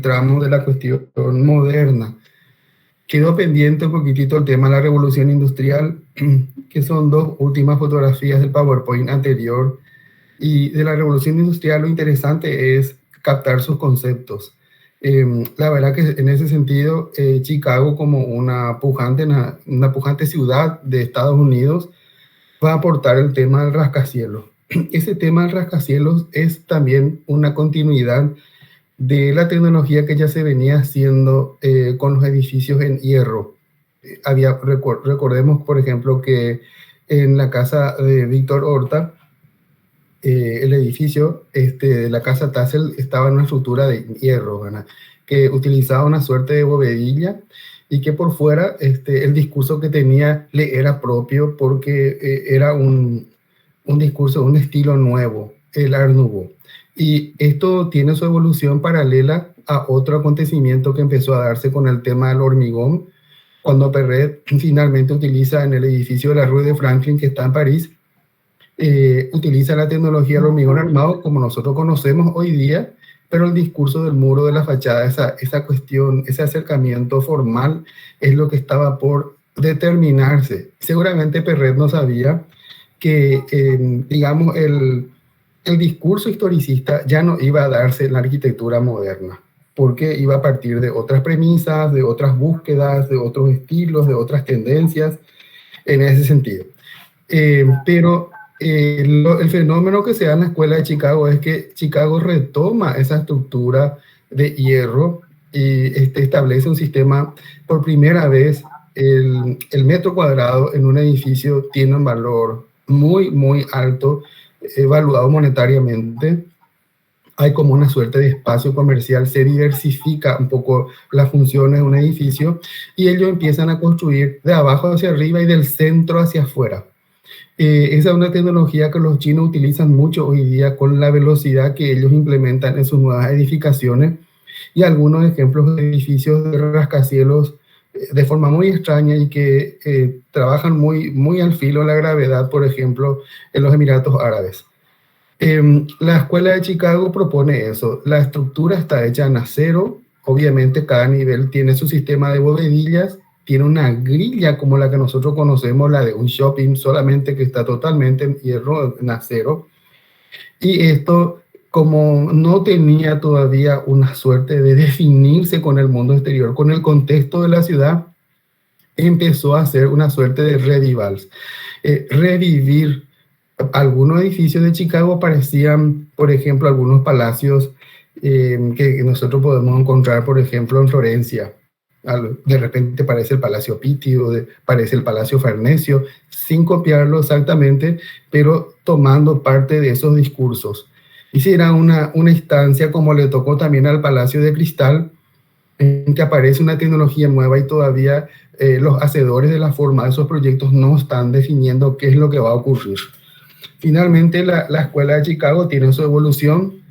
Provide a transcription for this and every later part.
el tramo de la cuestión moderna. Quedó pendiente un poquitito el tema de la revolución industrial, que son dos últimas fotografías del PowerPoint anterior. Y de la revolución industrial lo interesante es captar sus conceptos. La verdad que en ese sentido, Chicago como una pujante ciudad de Estados Unidos va a aportar el tema del rascacielos. Ese tema del rascacielos es también una continuidad de la tecnología que ya se venía haciendo con los edificios en hierro. Recordemos, por ejemplo, que en la casa de Víctor Horta, el edificio de la casa Tassel estaba en una estructura de hierro, ¿verdad? Que utilizaba una suerte de bovedilla y que por fuera el discurso que tenía le era propio porque era un discurso, un estilo nuevo, el Art Nouveau. Y esto tiene su evolución paralela a otro acontecimiento que empezó a darse con el tema del hormigón, cuando Perret finalmente utiliza en el edificio de la Rue de Franklin, que está en París, utiliza la tecnología del hormigón armado como nosotros conocemos hoy día, pero el discurso del muro de la fachada, esa cuestión, ese acercamiento formal es lo que estaba por determinarse. Seguramente Perret no sabía que, digamos, el discurso historicista ya no iba a darse en la arquitectura moderna, porque iba a partir de otras premisas, de otras búsquedas, de otros estilos, de otras tendencias, en ese sentido. Pero el fenómeno que se da en la escuela de Chicago es que Chicago retoma esa estructura de hierro y establece un sistema, por primera vez, el metro cuadrado en un edificio tiene un valor muy, muy alto, evaluado monetariamente. Hay como una suerte de espacio comercial, se diversifica un poco las funciones de un edificio y ellos empiezan a construir de abajo hacia arriba y del centro hacia afuera. Esa es una tecnología que los chinos utilizan mucho hoy día con la velocidad que ellos implementan en sus nuevas edificaciones, y algunos ejemplos de edificios de rascacielos de forma muy extraña y que trabajan muy, muy al filo de la gravedad, por ejemplo, en los Emiratos Árabes. La escuela de Chicago propone eso. La estructura está hecha en acero. Obviamente cada nivel tiene su sistema de bovedillas, tiene una grilla como la que nosotros conocemos, la de un shopping, solamente que está totalmente en hierro, en acero. Y esto, como no tenía todavía una suerte de definirse con el mundo exterior, con el contexto de la ciudad, empezó a hacer una suerte de revivals. Revivir algunos edificios de Chicago parecían, por ejemplo, algunos palacios que nosotros podemos encontrar, por ejemplo, en Florencia. De repente parece el Palacio Pitti o parece el Palacio Farnesio, sin copiarlo exactamente, pero tomando parte de esos discursos. Y si era una instancia como le tocó también al Palacio de Cristal, en que aparece una tecnología nueva y todavía los hacedores de la forma de esos proyectos no están definiendo qué es lo que va a ocurrir. Finalmente, la Escuela de Chicago tiene su evolución.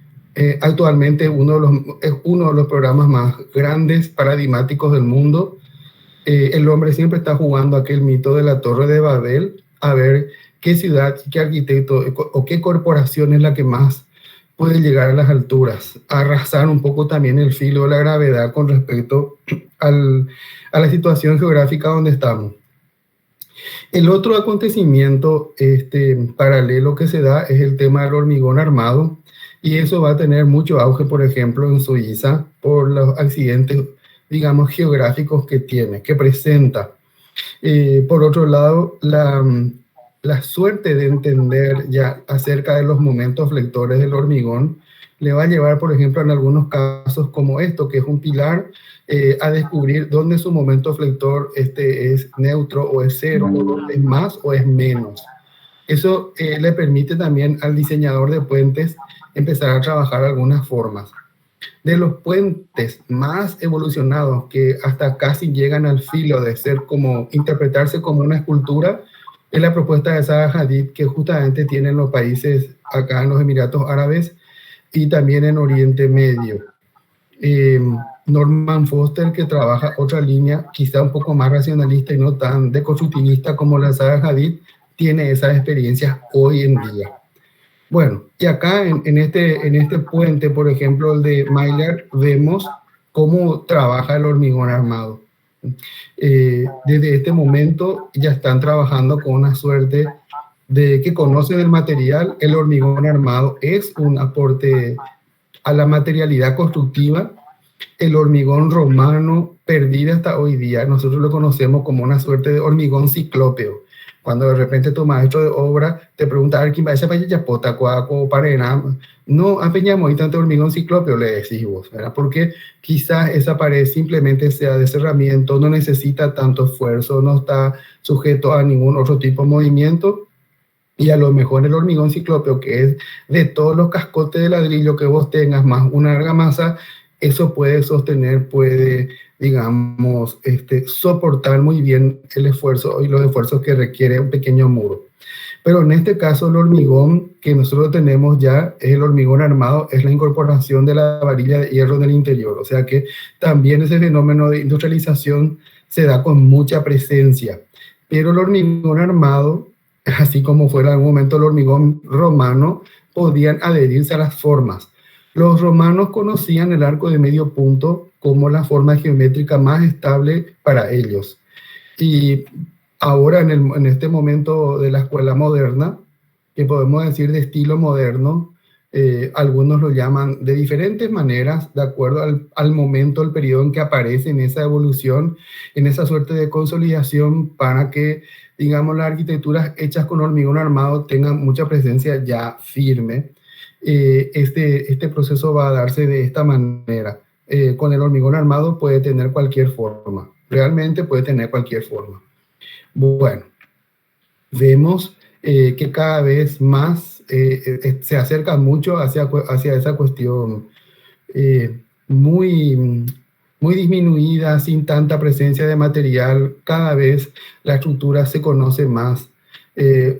Actualmente es uno de los programas más grandes, paradigmáticos del mundo. El hombre siempre está jugando aquel mito de la Torre de Babel, a ver qué ciudad, qué arquitecto o qué corporación es la que más puede llegar a las alturas, arrasar un poco también el filo de la gravedad con respecto a la situación geográfica donde estamos. El otro acontecimiento paralelo que se da es el tema del hormigón armado, y eso va a tener mucho auge, por ejemplo, en Suiza, por los accidentes, digamos, geográficos que tiene, que presenta. Por otro lado, la suerte de entender ya acerca de los momentos flectores del hormigón le va a llevar, por ejemplo, en algunos casos como esto, que es un pilar, a descubrir dónde su momento flector es neutro o es cero, o es más o es menos. Eso le permite también al diseñador de puentes empezar a trabajar algunas formas. De los puentes más evolucionados, que hasta casi llegan al filo de ser como, interpretarse como una escultura, es la propuesta de Zaha Hadid, que justamente tienen los países acá en los Emiratos Árabes y también en Oriente Medio. Norman Foster, que trabaja otra línea, quizá un poco más racionalista y no tan deconstructivista como la Zaha Hadid, tiene esas experiencias hoy en día. Bueno, y acá en este puente, por ejemplo, el de Maillard, vemos cómo trabaja el hormigón armado. Desde este momento ya están trabajando con una suerte de que conocen el material. El hormigón armado es un aporte a la materialidad constructiva. El hormigón romano perdido hasta hoy día, nosotros lo conocemos como una suerte de hormigón ciclópeo. Cuando de repente tu maestro de obra te pregunta, ¿quién va a esa ya pota, cuaco, parena? No apeñamos y tanto hormigón ciclópeo, le decís vos, ¿verdad? Porque quizás esa pared simplemente sea de cerramiento, no necesita tanto esfuerzo, no está sujeto a ningún otro tipo de movimiento. Y a lo mejor el hormigón ciclópeo, que es de todos los cascotes de ladrillo que vos tengas, más una argamasa, eso puede sostener, puede, digamos, soportar muy bien el esfuerzo y los esfuerzos que requiere un pequeño muro. Pero en este caso el hormigón que nosotros tenemos ya es el hormigón armado, es la incorporación de la varilla de hierro en el interior. O sea que también ese fenómeno de industrialización se da con mucha presencia. Pero el hormigón armado, así como fuera en algún momento el hormigón romano, podían adherirse a las formas. Los romanos conocían el arco de medio punto como la forma geométrica más estable para ellos. Y ahora en este momento de la escuela moderna, que podemos decir de estilo moderno, algunos lo llaman de diferentes maneras, de acuerdo al momento, el periodo en que aparece en esa evolución, en esa suerte de consolidación para que, digamos, las arquitecturas hechas con hormigón armado tengan mucha presencia ya firme. Este proceso va a darse de esta manera. Con el hormigón armado puede tener cualquier forma, realmente puede tener cualquier forma. Bueno, vemos que cada vez más se acerca mucho hacia esa cuestión muy, muy disminuida, sin tanta presencia de material. Cada vez la estructura se conoce más.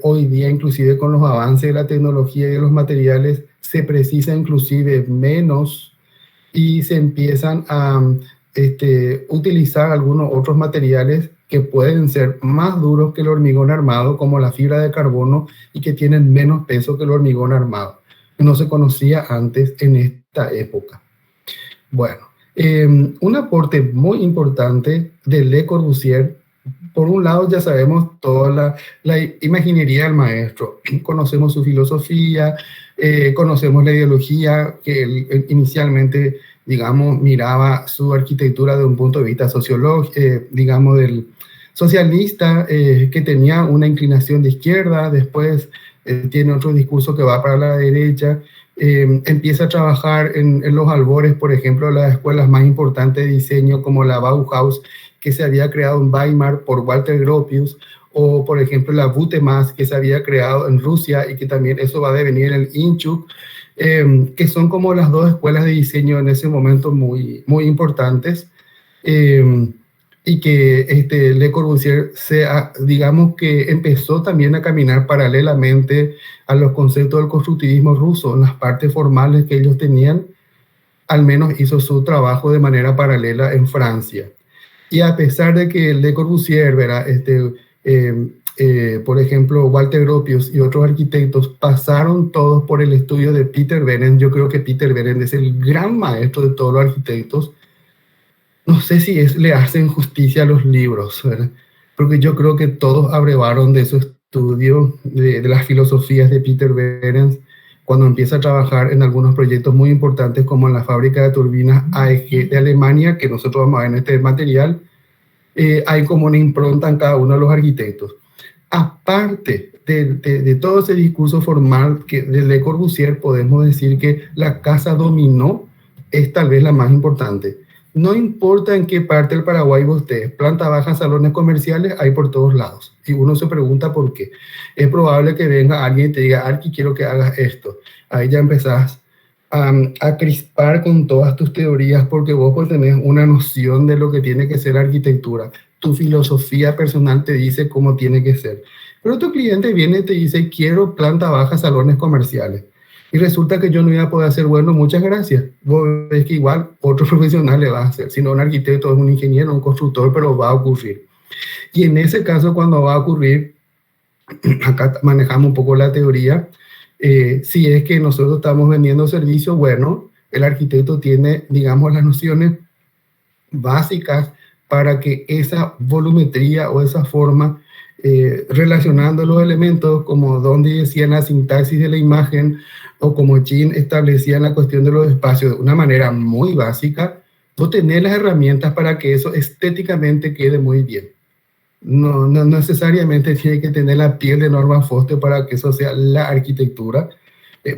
Hoy día, inclusive con los avances de la tecnología y de los materiales, se precisa inclusive menos y se empiezan a utilizar algunos otros materiales que pueden ser más duros que el hormigón armado, como la fibra de carbono, y que tienen menos peso que el hormigón armado. No se conocía antes en esta época. Bueno, un aporte muy importante de Le Corbusier. Por un lado, ya sabemos toda la imaginería del maestro. Conocemos su filosofía, conocemos la ideología que él inicialmente, digamos, miraba su arquitectura de un punto de vista sociológico, digamos, del socialista, que tenía una inclinación de izquierda, después tiene otro discurso que va para la derecha, empieza a trabajar en los albores, por ejemplo, de las escuelas más importantes de diseño, como la Bauhaus, que se había creado en Weimar por Walter Gropius, o por ejemplo la Butemas, que se había creado en Rusia y que también eso va a devenir en el Inchuk, que son como las dos escuelas de diseño en ese momento muy, muy importantes, y que Le Corbusier digamos que empezó también a caminar paralelamente a los conceptos del constructivismo ruso, en las partes formales que ellos tenían. Al menos hizo su trabajo de manera paralela en Francia. Y a pesar de que Le Corbusier, ¿verdad? Por ejemplo, Walter Gropius y otros arquitectos pasaron todos por el estudio de Peter Behrens. Yo creo que Peter Behrens es el gran maestro de todos los arquitectos. No sé si le hacen justicia a los libros, ¿verdad? Porque yo creo que todos abrevaron de su estudio, de las filosofías de Peter Behrens, cuando empieza a trabajar en algunos proyectos muy importantes como en la fábrica de turbinas AEG de Alemania, que nosotros vamos a ver en este material. Hay como una impronta en cada uno de los arquitectos. Aparte de todo ese discurso formal de Le Corbusier, podemos decir que la casa dominó es tal vez la más importante. No importa en qué parte del Paraguay vos estés, planta baja, salones comerciales, hay por todos lados. Y uno se pregunta por qué. Es probable que venga alguien y te diga, Arqui, quiero que hagas esto. Ahí ya empezás a crispar con todas tus teorías, porque vos pues tenés una noción de lo que tiene que ser arquitectura. Tu filosofía personal te dice cómo tiene que ser. Pero tu cliente viene y te dice, quiero planta baja, salones comerciales. Y resulta que yo no iba a poder hacer, bueno, muchas gracias. Vos ves que igual otro profesional le va a hacer, si no un arquitecto, es un ingeniero, un constructor, pero va a ocurrir. Y en ese caso, cuando va a ocurrir, acá manejamos un poco la teoría, si es que nosotros estamos vendiendo servicios, bueno, el arquitecto tiene, digamos, las nociones básicas para que esa volumetría o esa forma, relacionando los elementos, como Dondi decía en la sintaxis de la imagen, o como Jean establecía en la cuestión de los espacios, de una manera muy básica, vos tenés las herramientas para que eso estéticamente quede muy bien. No necesariamente tiene que tener la piel de Norman Foster para que eso sea la arquitectura,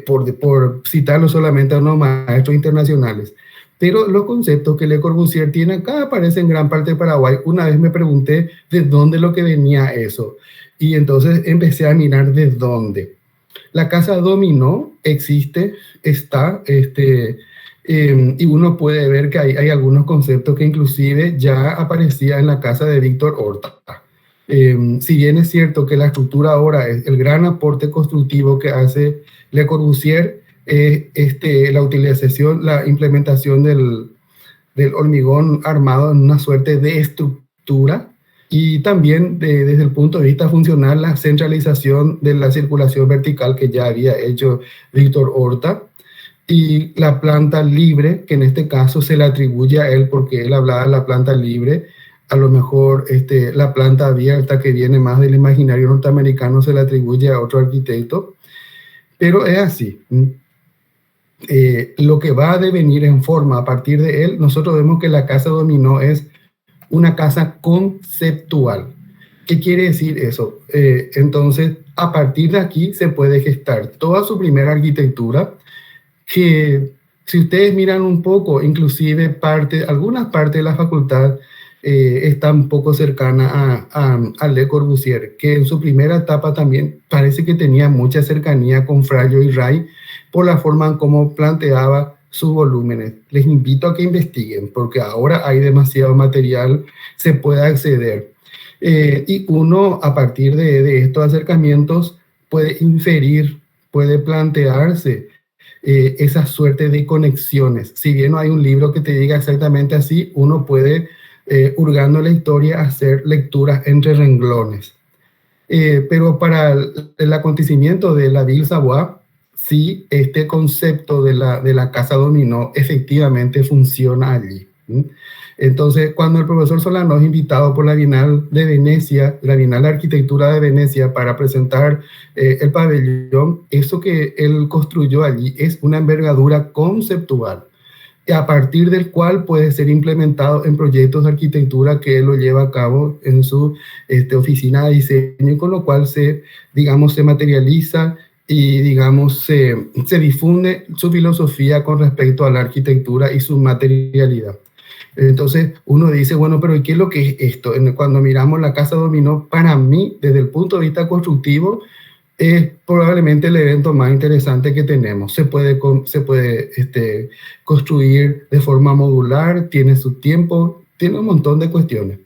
por citarlo solamente a unos maestros internacionales. Pero los conceptos que Le Corbusier tiene acá aparecen en gran parte de Paraguay. Una vez me pregunté de dónde lo que venía eso. Y entonces empecé a mirar de dónde. La casa dominó, existe, está, y uno puede ver que hay algunos conceptos que inclusive ya aparecían en la casa de Víctor Horta. Si bien es cierto que la estructura ahora es el gran aporte constructivo que hace Le Corbusier, la utilización, la implementación del hormigón armado en una suerte de estructura, y también desde el punto de vista funcional la centralización de la circulación vertical que ya había hecho Víctor Horta, y la planta libre, que en este caso se le atribuye a él porque él hablaba de la planta libre. A lo mejor la planta abierta, que viene más del imaginario norteamericano, se le atribuye a otro arquitecto, pero es así. Lo que va a devenir en forma a partir de él, nosotros vemos que la casa dominó es una casa conceptual. ¿Qué quiere decir eso? Entonces, a partir de aquí se puede gestar toda su primera arquitectura, que si ustedes miran un poco, inclusive algunas partes de la facultad está un poco cercana a Le Corbusier, que en su primera etapa también parece que tenía mucha cercanía con Frallo y Ray por la forma en cómo planteaba sus volúmenes. Les invito a que investiguen, porque ahora hay demasiado material, se puede acceder. Y uno, a partir de estos acercamientos, puede inferir, puede plantearse esa suerte de conexiones. Si bien no hay un libro que te diga exactamente así, uno puede, hurgando la historia, hacer lecturas entre renglones. Pero para el acontecimiento de la Ville Savoie, sí, este concepto de la casa dominó efectivamente funciona allí. Entonces, cuando el profesor Solano es invitado por la Bienal de Venecia, la Bienal de Arquitectura de Venecia, para presentar el pabellón, eso que él construyó allí es una envergadura conceptual, a partir del cual puede ser implementado en proyectos de arquitectura que él lo lleva a cabo en su oficina de diseño, con lo cual se materializa y, se difunde su filosofía con respecto a la arquitectura y su materialidad. Entonces uno dice, bueno, pero ¿qué es lo que es esto? Cuando miramos la casa dominó, para mí, desde el punto de vista constructivo, es probablemente el evento más interesante que tenemos. Se puede construir de forma modular, tiene su tiempo, tiene un montón de cuestiones.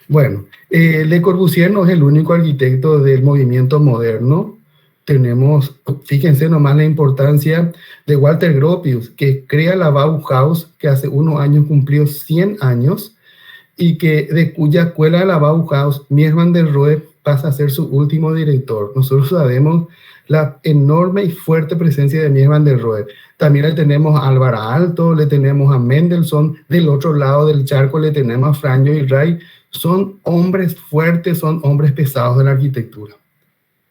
Bueno, Le Corbusier no es el único arquitecto del movimiento moderno. Tenemos, fíjense nomás la importancia de Walter Gropius, que crea la Bauhaus, que hace unos años cumplió 100 años, y que de cuya escuela, la Bauhaus, Mies van der Rohe pasa a ser su último director. Nosotros sabemos la enorme y fuerte presencia de Mies van der Rohe. También le tenemos a Álvaro Aalto, le tenemos a Mendelssohn, del otro lado del charco le tenemos a Franjo y Ray. Son hombres fuertes, son hombres pesados de la arquitectura.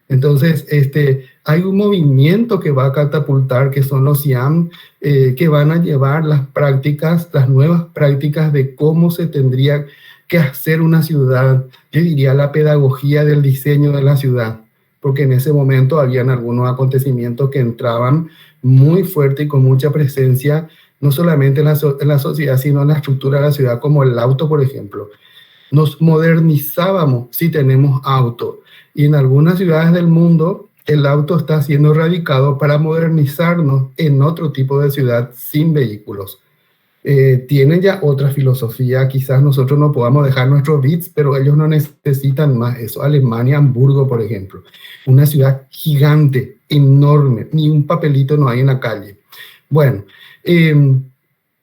Entonces, hay un movimiento que va a catapultar, que son los IAM, que van a llevar las prácticas, las nuevas prácticas de cómo se tendría que hacer una ciudad. Yo diría la pedagogía del diseño de la ciudad, porque en ese momento habían algunos acontecimientos que entraban muy fuerte y con mucha presencia, no solamente en la sociedad, sino en la estructura de la ciudad, como el auto, por ejemplo. Nos modernizábamos si tenemos auto. Y en algunas ciudades del mundo, el auto está siendo erradicado para modernizarnos en otro tipo de ciudad sin vehículos. Tienen ya otra filosofía, quizás nosotros no podamos dejar nuestros bits, pero ellos no necesitan más eso. Alemania, Hamburgo, por ejemplo, una ciudad gigante, enorme, ni un papelito no hay en la calle. Bueno,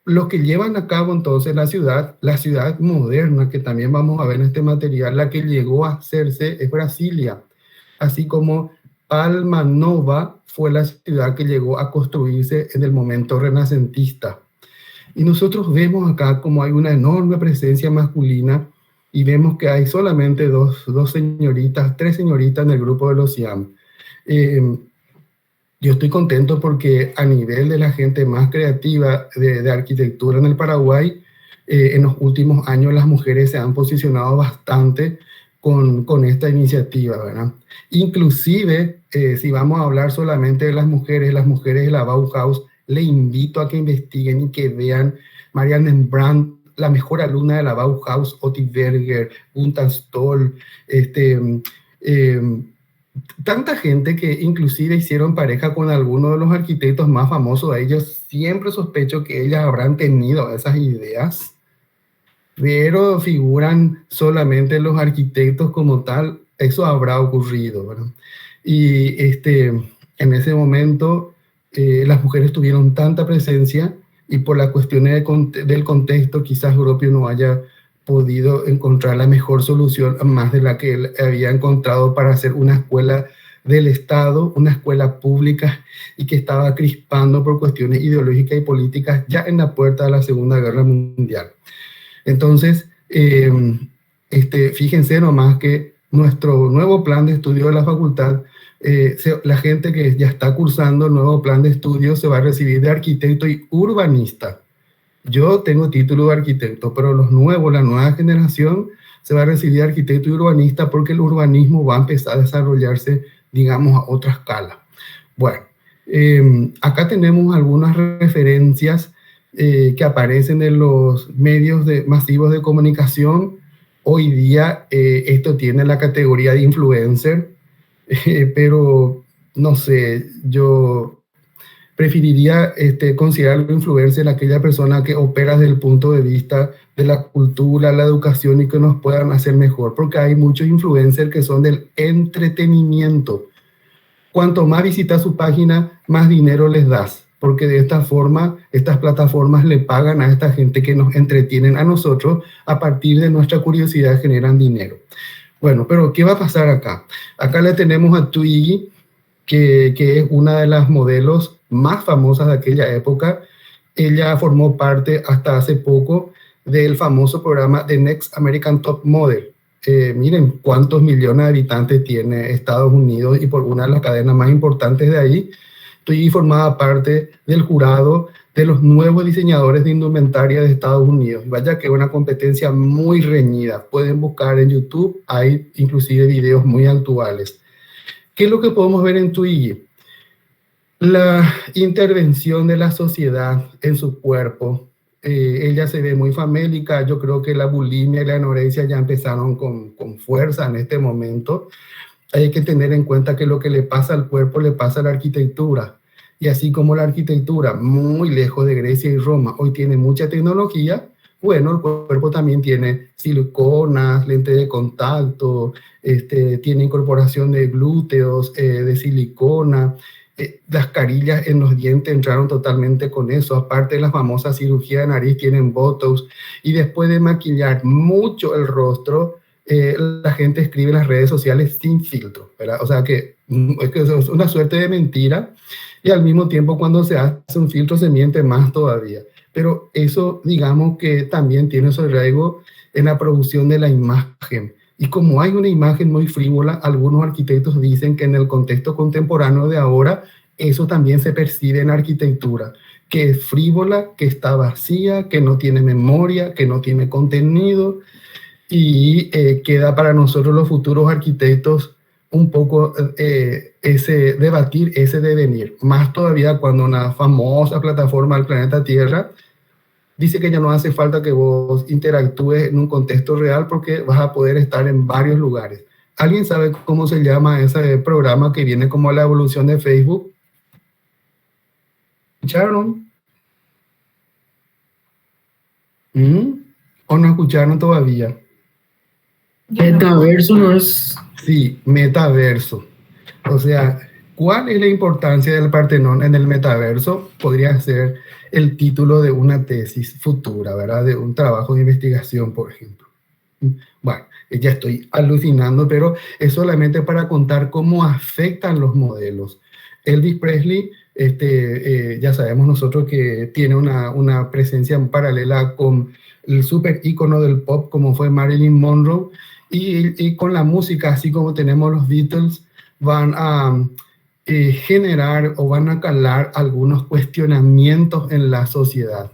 los que llevan a cabo entonces la ciudad moderna, que también vamos a ver en este material, la que llegó a hacerse es Brasilia, así como Palma Nova fue la ciudad que llegó a construirse en el momento renacentista. Y nosotros vemos acá como hay una enorme presencia masculina y vemos que hay solamente dos señoritas, tres señoritas en el grupo de los Siam. Eh, yo estoy contento porque a nivel de la gente más creativa de arquitectura en el Paraguay, en los últimos años las mujeres se han posicionado bastante con esta iniciativa, ¿verdad? Inclusive, si vamos a hablar solamente de las mujeres de la Bauhaus, le invito a que investiguen y que vean Marianne Brandt, la mejor alumna de la Bauhaus, Otti Berger, Gunther Stoll, eh, tanta gente que inclusive hicieron pareja con algunos de los arquitectos más famosos de ellos. Siempre sospecho que ellas habrán tenido esas ideas, pero figuran solamente los arquitectos como tal. Eso habrá ocurrido, ¿verdad? Y en ese momento las mujeres tuvieron tanta presencia y por las cuestiones del contexto quizás Europeo no haya podido encontrar la mejor solución más de la que él había encontrado para hacer una escuela del Estado, una escuela pública y que estaba crispando por cuestiones ideológicas y políticas ya en la puerta de la Segunda Guerra Mundial. Entonces, fíjense nomás que nuestro nuevo plan de estudio de la facultad, la gente que ya está cursando el nuevo plan de estudio se va a recibir de arquitecto y urbanista. Yo tengo título de arquitecto, pero los nuevos, la nueva generación, se va a recibir de arquitecto y urbanista porque el urbanismo va a empezar a desarrollarse, digamos, a otra escala. Bueno, acá tenemos algunas referencias que aparecen en los medios masivos de comunicación. Hoy día esto tiene la categoría de influencer, pero no sé, yo preferiría considerarlo influencer aquella persona que opera desde el punto de vista de la cultura, la educación y que nos puedan hacer mejor, porque hay muchos influencers que son del entretenimiento. Cuanto más visitas su página, más dinero les das, porque de esta forma, estas plataformas le pagan a esta gente que nos entretienen a nosotros, a partir de nuestra curiosidad generan dinero. Bueno, pero ¿qué va a pasar acá? Acá le tenemos a Twiggy, que es una de las modelos más famosas de aquella época. Ella formó parte hasta hace poco del famoso programa The Next American Top Model. Miren cuántos millones de habitantes tiene Estados Unidos y por una de las cadenas más importantes de ahí. Estoy formada parte del jurado de los nuevos diseñadores de indumentaria de Estados Unidos. Vaya que es una competencia muy reñida. Pueden buscar en YouTube, hay inclusive videos muy actuales. ¿Qué es lo que podemos ver en Twiggy? La intervención de la sociedad en su cuerpo. Ella se ve muy famélica. Yo creo que la bulimia y la anorexia ya empezaron con fuerza en este momento. Hay que tener en cuenta que lo que le pasa al cuerpo le pasa a la arquitectura. Y así como la arquitectura, muy lejos de Grecia y Roma, hoy tiene mucha tecnología, bueno, el cuerpo también tiene siliconas, lentes de contacto, tiene incorporación de glúteos, de silicona. Las carillas en los dientes entraron totalmente con eso. Aparte de la famosa cirugía de nariz, tienen botox. Y después de maquillar mucho el rostro, la gente escribe en las redes sociales sin filtro, ¿verdad? O sea que es una suerte de mentira y al mismo tiempo cuando se hace un filtro se miente más todavía. Pero eso, digamos que también tiene su arraigo en la producción de la imagen. Y como hay una imagen muy frívola, algunos arquitectos dicen que en el contexto contemporáneo de ahora, eso también se percibe en arquitectura, que es frívola, que está vacía, que no tiene memoria, que no tiene contenido, y queda para nosotros los futuros arquitectos un poco debatir ese devenir. Más todavía cuando una famosa plataforma del planeta Tierra dice que ya no hace falta que vos interactúes en un contexto real porque vas a poder estar en varios lugares. ¿Alguien sabe cómo se llama ese programa que viene como la evolución de Facebook? ¿Escucharon? ¿O no escucharon todavía? Metaverso no es. Sí, metaverso. O sea, ¿cuál es la importancia del Partenón en el metaverso? Podría ser el título de una tesis futura, ¿verdad? De un trabajo de investigación, por ejemplo. Bueno, ya estoy alucinando, pero es solamente para contar cómo afectan los modelos. Elvis Presley Ya sabemos nosotros que tiene una presencia paralela con el super ícono del pop como fue Marilyn Monroe, y con la música, así como tenemos los Beatles, van a generar o van a calar algunos cuestionamientos en la sociedad.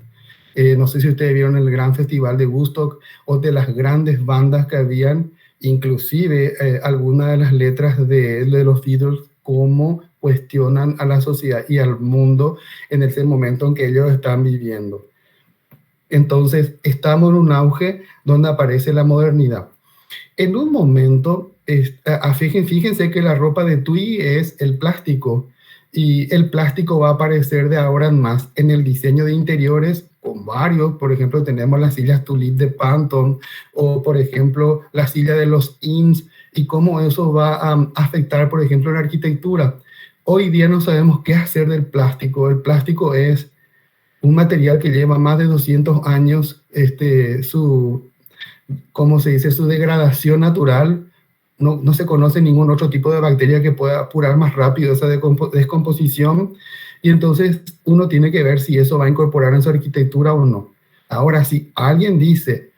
No sé si ustedes vieron el gran festival de Woodstock o de las grandes bandas que habían, inclusive algunas de las letras de los Beatles, cómo cuestionan a la sociedad y al mundo en ese momento en que ellos están viviendo. Entonces, estamos en un auge donde aparece la modernidad. En un momento, fíjense que la ropa de TUI es el plástico, y el plástico va a aparecer de ahora en más en el diseño de interiores con varios. Por ejemplo, tenemos las sillas Tulip de Pantone, o por ejemplo la silla de los IMSS, y cómo eso va a afectar, por ejemplo, la arquitectura. Hoy día no sabemos qué hacer del plástico. El plástico es un material que lleva más de 200 años, ¿cómo se dice? Su degradación natural. No se conoce ningún otro tipo de bacteria que pueda apurar más rápido esa descomposición, y entonces uno tiene que ver si eso va a incorporar en su arquitectura o no. Ahora, si alguien dice,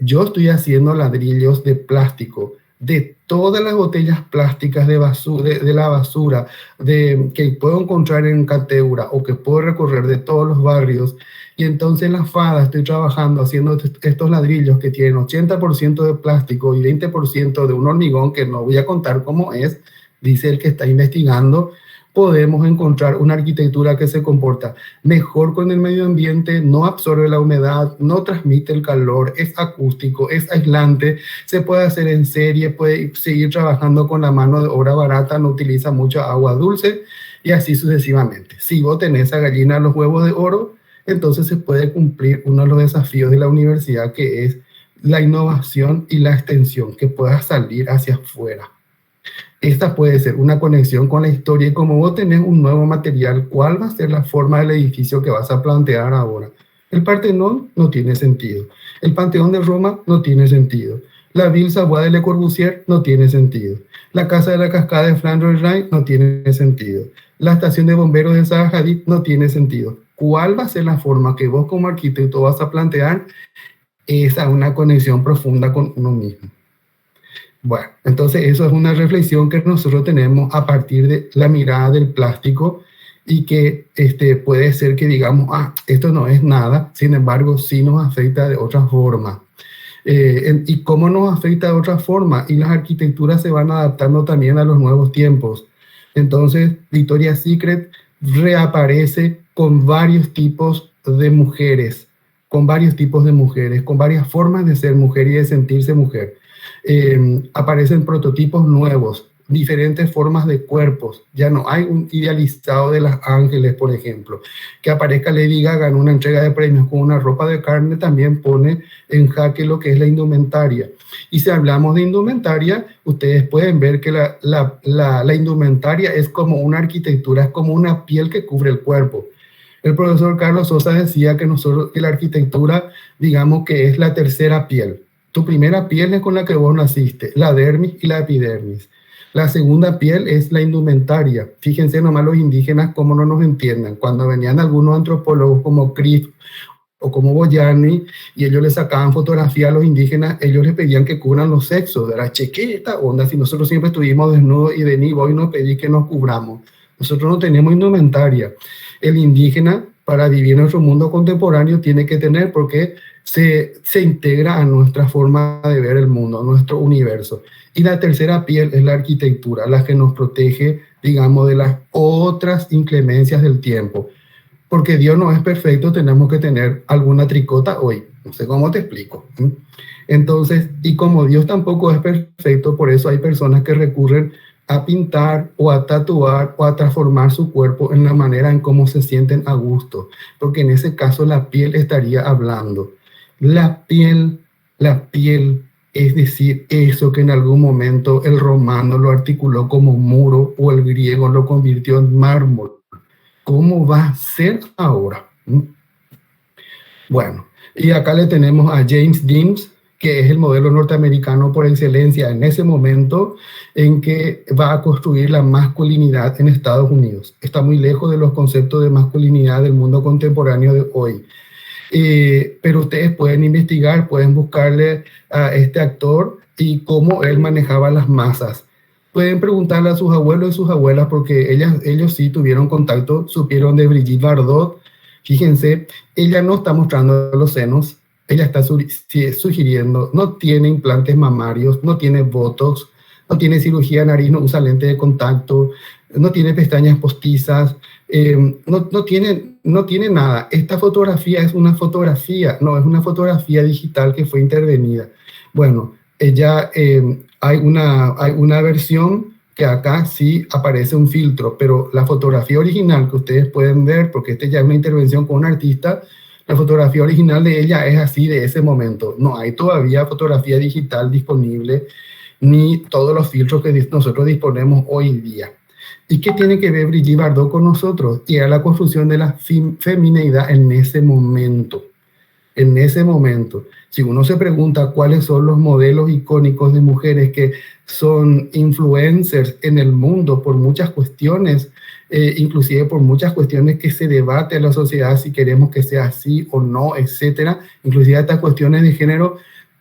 yo estoy haciendo ladrillos de plástico, de todas las botellas plásticas de la basura que puedo encontrar en Cateura o que puedo recorrer de todos los barrios, y entonces en la FADA estoy trabajando haciendo estos ladrillos que tienen 80% de plástico y 20% de un hormigón que no voy a contar cómo es, dice el que está investigando, podemos encontrar una arquitectura que se comporta mejor con el medio ambiente, no absorbe la humedad, no transmite el calor, es acústico, es aislante, se puede hacer en serie, puede seguir trabajando con la mano de obra barata, no utiliza mucha agua dulce, y así sucesivamente. Si vos tenés a gallina los huevos de oro, entonces se puede cumplir uno de los desafíos de la universidad, que es la innovación y la extensión, que pueda salir hacia afuera. Esta puede ser una conexión con la historia, y como vos tenés un nuevo material, ¿cuál va a ser la forma del edificio que vas a plantear ahora? El Partenón no tiene sentido. El Panteón de Roma no tiene sentido. La Ville Savoye de Le Corbusier no tiene sentido. La Casa de la Cascada de Flandre Rhin no tiene sentido. La estación de bomberos de Zaha Hadid no tiene sentido. ¿Cuál va a ser la forma que vos como arquitecto vas a plantear? Esa es una conexión profunda con uno mismo. Bueno, entonces eso es una reflexión que nosotros tenemos a partir de la mirada del plástico, y que puede ser que digamos, esto no es nada, sin embargo sí nos afecta de otra forma. ¿Y cómo nos afecta de otra forma? Y las arquitecturas se van adaptando también a los nuevos tiempos. Entonces, Victoria's Secret reaparece con varios tipos de mujeres, con varios tipos de mujeres, con varias formas de ser mujer y de sentirse mujer. Aparecen prototipos nuevos, diferentes formas de cuerpos. Ya no hay un idealizado de las ángeles, por ejemplo. Que aparezca Lady Gaga en una entrega de premios con una ropa de carne también pone en jaque lo que es la indumentaria. Y si hablamos de indumentaria, ustedes pueden ver que la indumentaria es como una arquitectura, es como una piel que cubre el cuerpo. El profesor Carlos Sosa decía que la arquitectura, digamos que es la tercera piel. Tu primera piel es con la que vos naciste, la dermis y la epidermis. La segunda piel es la indumentaria. Fíjense nomás los indígenas cómo no nos entienden. Cuando venían algunos antropólogos como Criff o como Boyani, y ellos les sacaban fotografía a los indígenas, ellos les pedían que cubran los sexos. De la chequeta onda, si nosotros siempre estuvimos desnudos y vení vos y nos pedís que nos cubramos. Nosotros no tenemos indumentaria. El indígena, para vivir en nuestro mundo contemporáneo, tiene que tener, porque se integra a nuestra forma de ver el mundo, a nuestro universo. Y la tercera piel es la arquitectura, la que nos protege, digamos, de las otras inclemencias del tiempo. Porque Dios no es perfecto, tenemos que tener alguna tricota hoy. No sé cómo te explico. Entonces, y como Dios tampoco es perfecto, por eso hay personas que recurren a pintar o a tatuar o a transformar su cuerpo en la manera en cómo se sienten a gusto. Porque en ese caso la piel estaría hablando. La piel, es decir, eso que en algún momento el romano lo articuló como muro o el griego lo convirtió en mármol. ¿Cómo va a ser ahora? Bueno, y acá le tenemos a James Dean, que es el modelo norteamericano por excelencia en ese momento en que va a construir la masculinidad en Estados Unidos. Está muy lejos de los conceptos de masculinidad del mundo contemporáneo de hoy. Pero ustedes pueden investigar, pueden buscarle a este actor y cómo él manejaba las masas. Pueden preguntarle a sus abuelos y sus abuelas, porque ellos sí tuvieron contacto, supieron de Brigitte Bardot. Fíjense, ella no está mostrando los senos, ella está sugiriendo, no tiene implantes mamarios, no tiene botox, no tiene cirugía de nariz, no usa lente de contacto, no tiene pestañas postizas, no tiene nada. Esta fotografía es una fotografía, no, es una fotografía digital que fue intervenida. Bueno, ella, hay una versión que acá sí aparece un filtro, pero la fotografía original que ustedes pueden ver, porque esta ya es una intervención con un artista, la fotografía original de ella es así de ese momento. No hay todavía fotografía digital disponible, ni todos los filtros que nosotros disponemos hoy día. ¿Y qué tiene que ver Brigitte Bardot con nosotros? Y era la construcción de la femineidad en ese momento. En ese momento, si uno se pregunta cuáles son los modelos icónicos de mujeres que son influencers en el mundo por muchas cuestiones, inclusive por muchas cuestiones que se debate en la sociedad, si queremos que sea así o no, etcétera, inclusive estas cuestiones de género,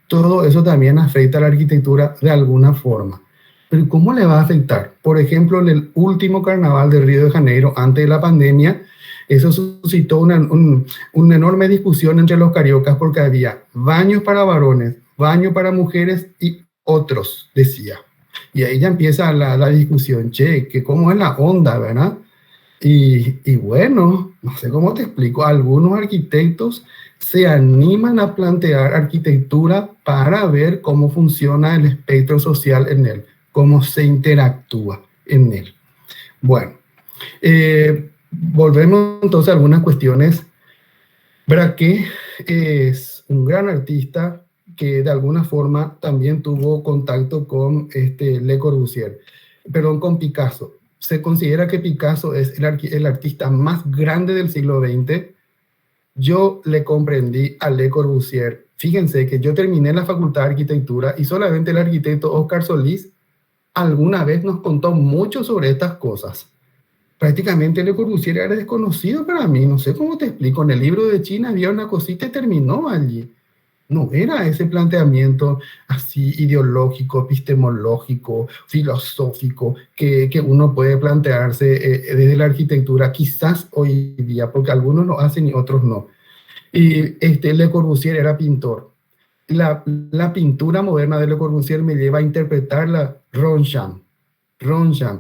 todo eso también afecta a la arquitectura de alguna forma. Pero ¿cómo le va a afectar? Por ejemplo, en el último carnaval de Río de Janeiro, antes de la pandemia, eso suscitó una enorme discusión entre los cariocas porque había baños para varones, baños para mujeres y otros, decía. Y ahí ya empieza la discusión, che, que cómo es la onda, ¿verdad? Y bueno, no sé cómo te explico, algunos arquitectos se animan a plantear arquitectura para ver cómo funciona el espectro social en él, cómo se interactúa en él. Bueno, volvemos entonces a algunas cuestiones. Braque es un gran artista que de alguna forma también tuvo contacto con Le Corbusier, perdón, con Picasso. Se considera que Picasso es el artista más grande del siglo XX. Yo le comprendí a Le Corbusier. Fíjense que yo terminé la Facultad de Arquitectura y solamente el arquitecto Oscar Solís alguna vez nos contó mucho sobre estas cosas. Prácticamente Le Corbusier era desconocido para mí, no sé cómo te explico. En el libro de China había una cosita y terminó allí. No era ese planteamiento así ideológico, epistemológico, filosófico que uno puede plantearse desde la arquitectura, quizás hoy día, porque algunos lo hacen y otros no. Y Le Corbusier era pintor. La pintura moderna de Le Corbusier me lleva a interpretar la Ronsard.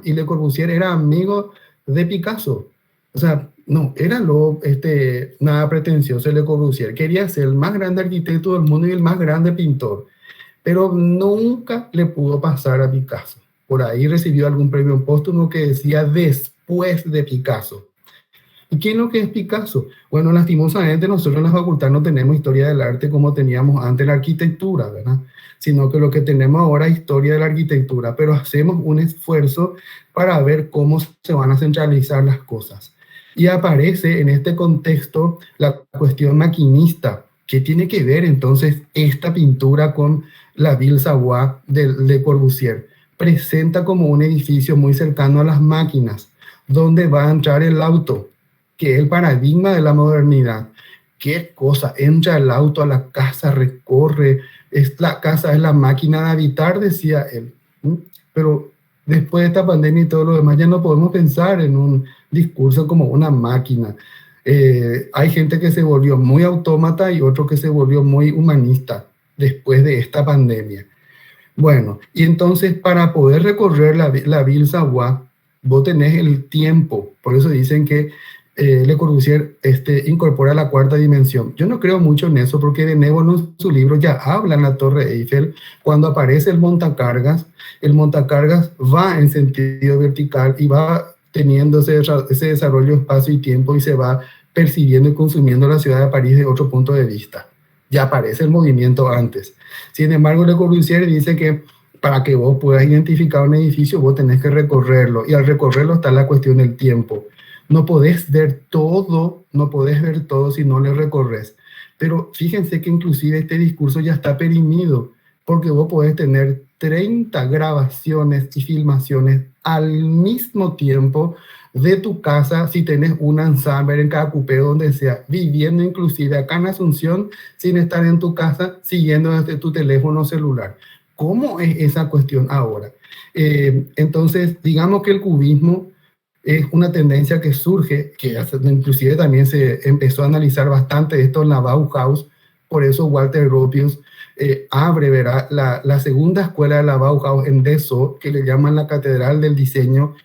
Y Le Corbusier era amigo de Picasso. O sea, no, era nada pretencioso Le Corbusier. Quería ser el más grande arquitecto del mundo y el más grande pintor, pero nunca le pudo pasar a Picasso. Por ahí recibió algún premio póstumo que decía después de Picasso. ¿Y quién es lo que es Picasso? Bueno, lastimosamente nosotros en la facultad no tenemos historia del arte como teníamos antes la arquitectura, ¿verdad? Sino que lo que tenemos ahora es historia de la arquitectura, pero hacemos un esfuerzo para ver cómo se van a centralizar las cosas. Y aparece en este contexto la cuestión maquinista. ¿Qué tiene que ver entonces esta pintura con la Ville Savoye de Le Corbusier? Presenta como un edificio muy cercano a las máquinas, donde va a entrar el auto, que es el paradigma de la modernidad. ¿Qué cosa? Entra el auto a la casa, recorre, la casa es la máquina de habitar, decía él. Pero después de esta pandemia y todo lo demás, ya no podemos pensar en un discurso como una máquina. Hay gente que se volvió muy autómata y otro que se volvió muy humanista después de esta pandemia. Bueno, y entonces para poder recorrer la Ville Savoye, vos tenés el tiempo. Por eso dicen que Le Corbusier incorpora la cuarta dimensión. Yo no creo mucho en eso porque de nuevo en su libro ya habla en la Torre Eiffel. Cuando aparece el montacargas va en sentido vertical y va teniendo ese desarrollo espacio y tiempo y se va percibiendo y consumiendo la ciudad de París de otro punto de vista. Ya aparece el movimiento antes. Sin embargo, Le Corbusier dice que para que vos puedas identificar un edificio, vos tenés que recorrerlo. Y al recorrerlo está la cuestión del tiempo. No podés ver todo si no le recorres. Pero fíjense que inclusive este discurso ya está perimido, porque vos podés tener 30 grabaciones y filmaciones al mismo tiempo de tu casa, si tenés un ensamble en cada cupé, donde sea, viviendo inclusive acá en Asunción, sin estar en tu casa, siguiendo desde tu teléfono celular. ¿Cómo es esa cuestión ahora? Entonces, digamos que el cubismo es una tendencia que surge, que inclusive también se empezó a analizar bastante esto en la Bauhaus. Por eso Walter Gropius abre, ¿verdad?, la segunda escuela de la Bauhaus en Dessau, que le llaman la Catedral del Diseño,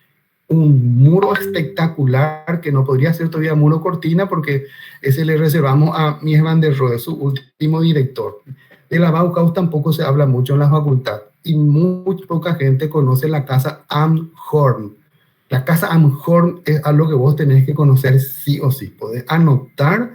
un muro espectacular que no podría ser todavía muro cortina, porque ese le reservamos a Mies van der Rohe, su último director. De la Bauhaus tampoco se habla mucho en la facultad, y muy poca gente conoce la casa Amthorn. La casa Amthorn es algo que vos tenés que conocer sí o sí. Podés anotar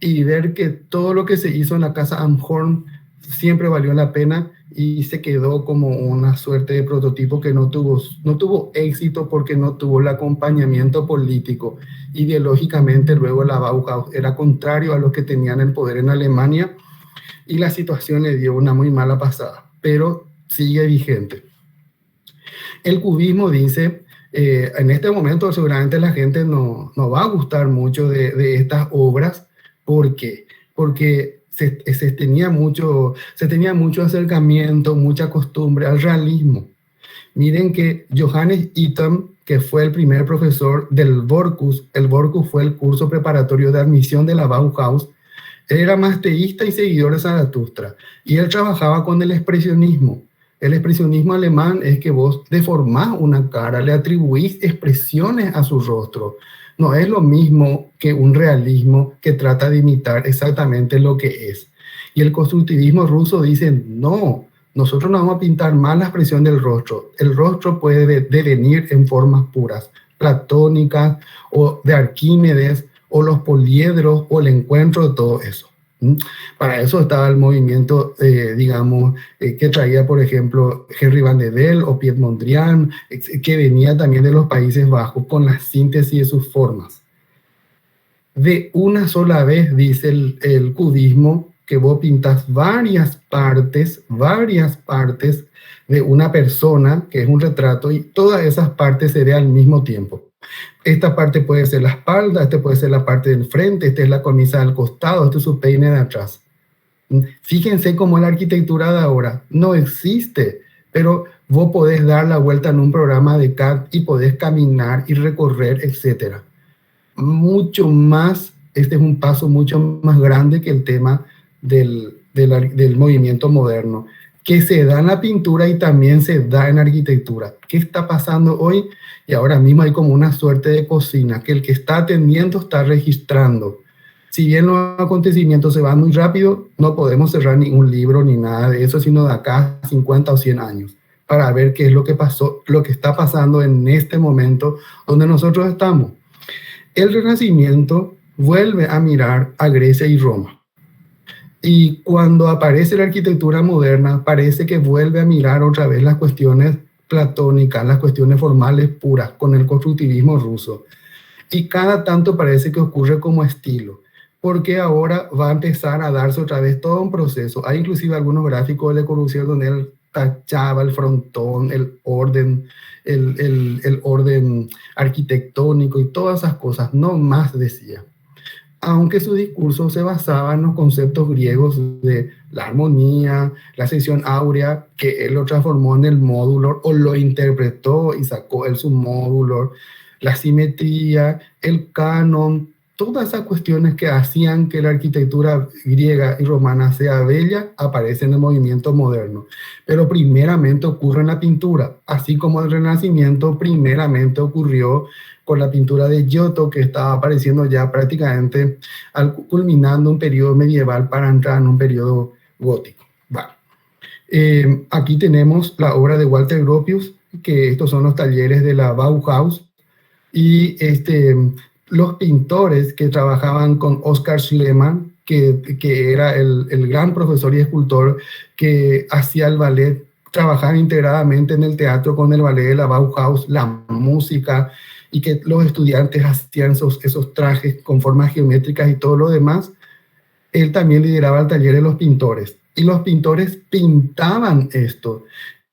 y ver que todo lo que se hizo en la casa Amthorn siempre valió la pena, y se quedó como una suerte de prototipo que no tuvo éxito porque no tuvo el acompañamiento político. Ideológicamente luego la Bauhaus era contrario a los que tenían el poder en Alemania, y la situación le dio una muy mala pasada, pero sigue vigente. El cubismo dice, en este momento seguramente la gente no va a gustar mucho de estas obras. ¿Por qué? Porque se tenía mucho acercamiento, mucha costumbre al realismo. Miren que Johannes Itten, que fue el primer profesor del Borkus, el Borkus fue el curso preparatorio de admisión de la Bauhaus, él era masteísta y seguidor de Zaratustra, y él trabajaba con el expresionismo. El expresionismo alemán es que vos deformás una cara, le atribuís expresiones a su rostro. No es lo mismo que un realismo que trata de imitar exactamente lo que es. Y el constructivismo ruso dice, no, nosotros no vamos a pintar más la expresión del rostro. El rostro puede devenir en formas puras, platónicas, o de Arquímedes, o los poliedros, o el encuentro de todo eso. Para eso estaba el movimiento, que traía, por ejemplo, Henry Van de Velde o Piet Mondrian, que venía también de los Países Bajos, con la síntesis de sus formas. De una sola vez, dice el cubismo, que vos pintas varias partes de una persona, que es un retrato, y todas esas partes se ve al mismo tiempo. Esta parte puede ser la espalda, esta puede ser la parte del frente, esta es la camisa del costado, este es su peine de atrás. Fíjense cómo la arquitectura de ahora no existe, pero vos podés dar la vuelta en un programa de CAD y podés caminar y recorrer, etc. Mucho más, este es un paso mucho más grande que el tema del movimiento moderno, que se da en la pintura y también se da en arquitectura. ¿Qué está pasando hoy? Y ahora mismo hay como una suerte de cocina, que el que está atendiendo está registrando. Si bien los acontecimientos se van muy rápido, no podemos cerrar ningún libro ni nada de eso, sino de acá a 50 o 100 años, para ver qué es lo que pasó, lo que está pasando en este momento donde nosotros estamos. El Renacimiento vuelve a mirar a Grecia y Roma. Y cuando aparece la arquitectura moderna, parece que vuelve a mirar otra vez las cuestiones platónicas, las cuestiones formales puras, con el constructivismo ruso. Y cada tanto parece que ocurre como estilo, porque ahora va a empezar a darse otra vez todo un proceso. Hay inclusive algunos gráficos de Le Corbusier donde él tachaba el frontón, el orden, el orden arquitectónico y todas esas cosas, no más decía. Aunque su discurso se basaba en los conceptos griegos de la armonía, la sección áurea, que él lo transformó en el módulo, o lo interpretó y sacó él su módulo, la simetría, el canon, todas esas cuestiones que hacían que la arquitectura griega y romana sea bella, aparecen en el movimiento moderno. Pero primeramente ocurre en la pintura, así como el Renacimiento primeramente ocurrió con la pintura de Giotto, que estaba apareciendo ya prácticamente culminando un periodo medieval para entrar en un periodo gótico. Bueno, aquí tenemos la obra de Walter Gropius, que estos son los talleres de la Bauhaus, y los pintores que trabajaban con Oskar Schliemann, que era el gran profesor y escultor que hacía el ballet, trabajaba integradamente en el teatro con el ballet de la Bauhaus, la música, y que los estudiantes hacían esos trajes con formas geométricas y todo lo demás. él también lideraba el taller de los pintores. Y los pintores pintaban esto.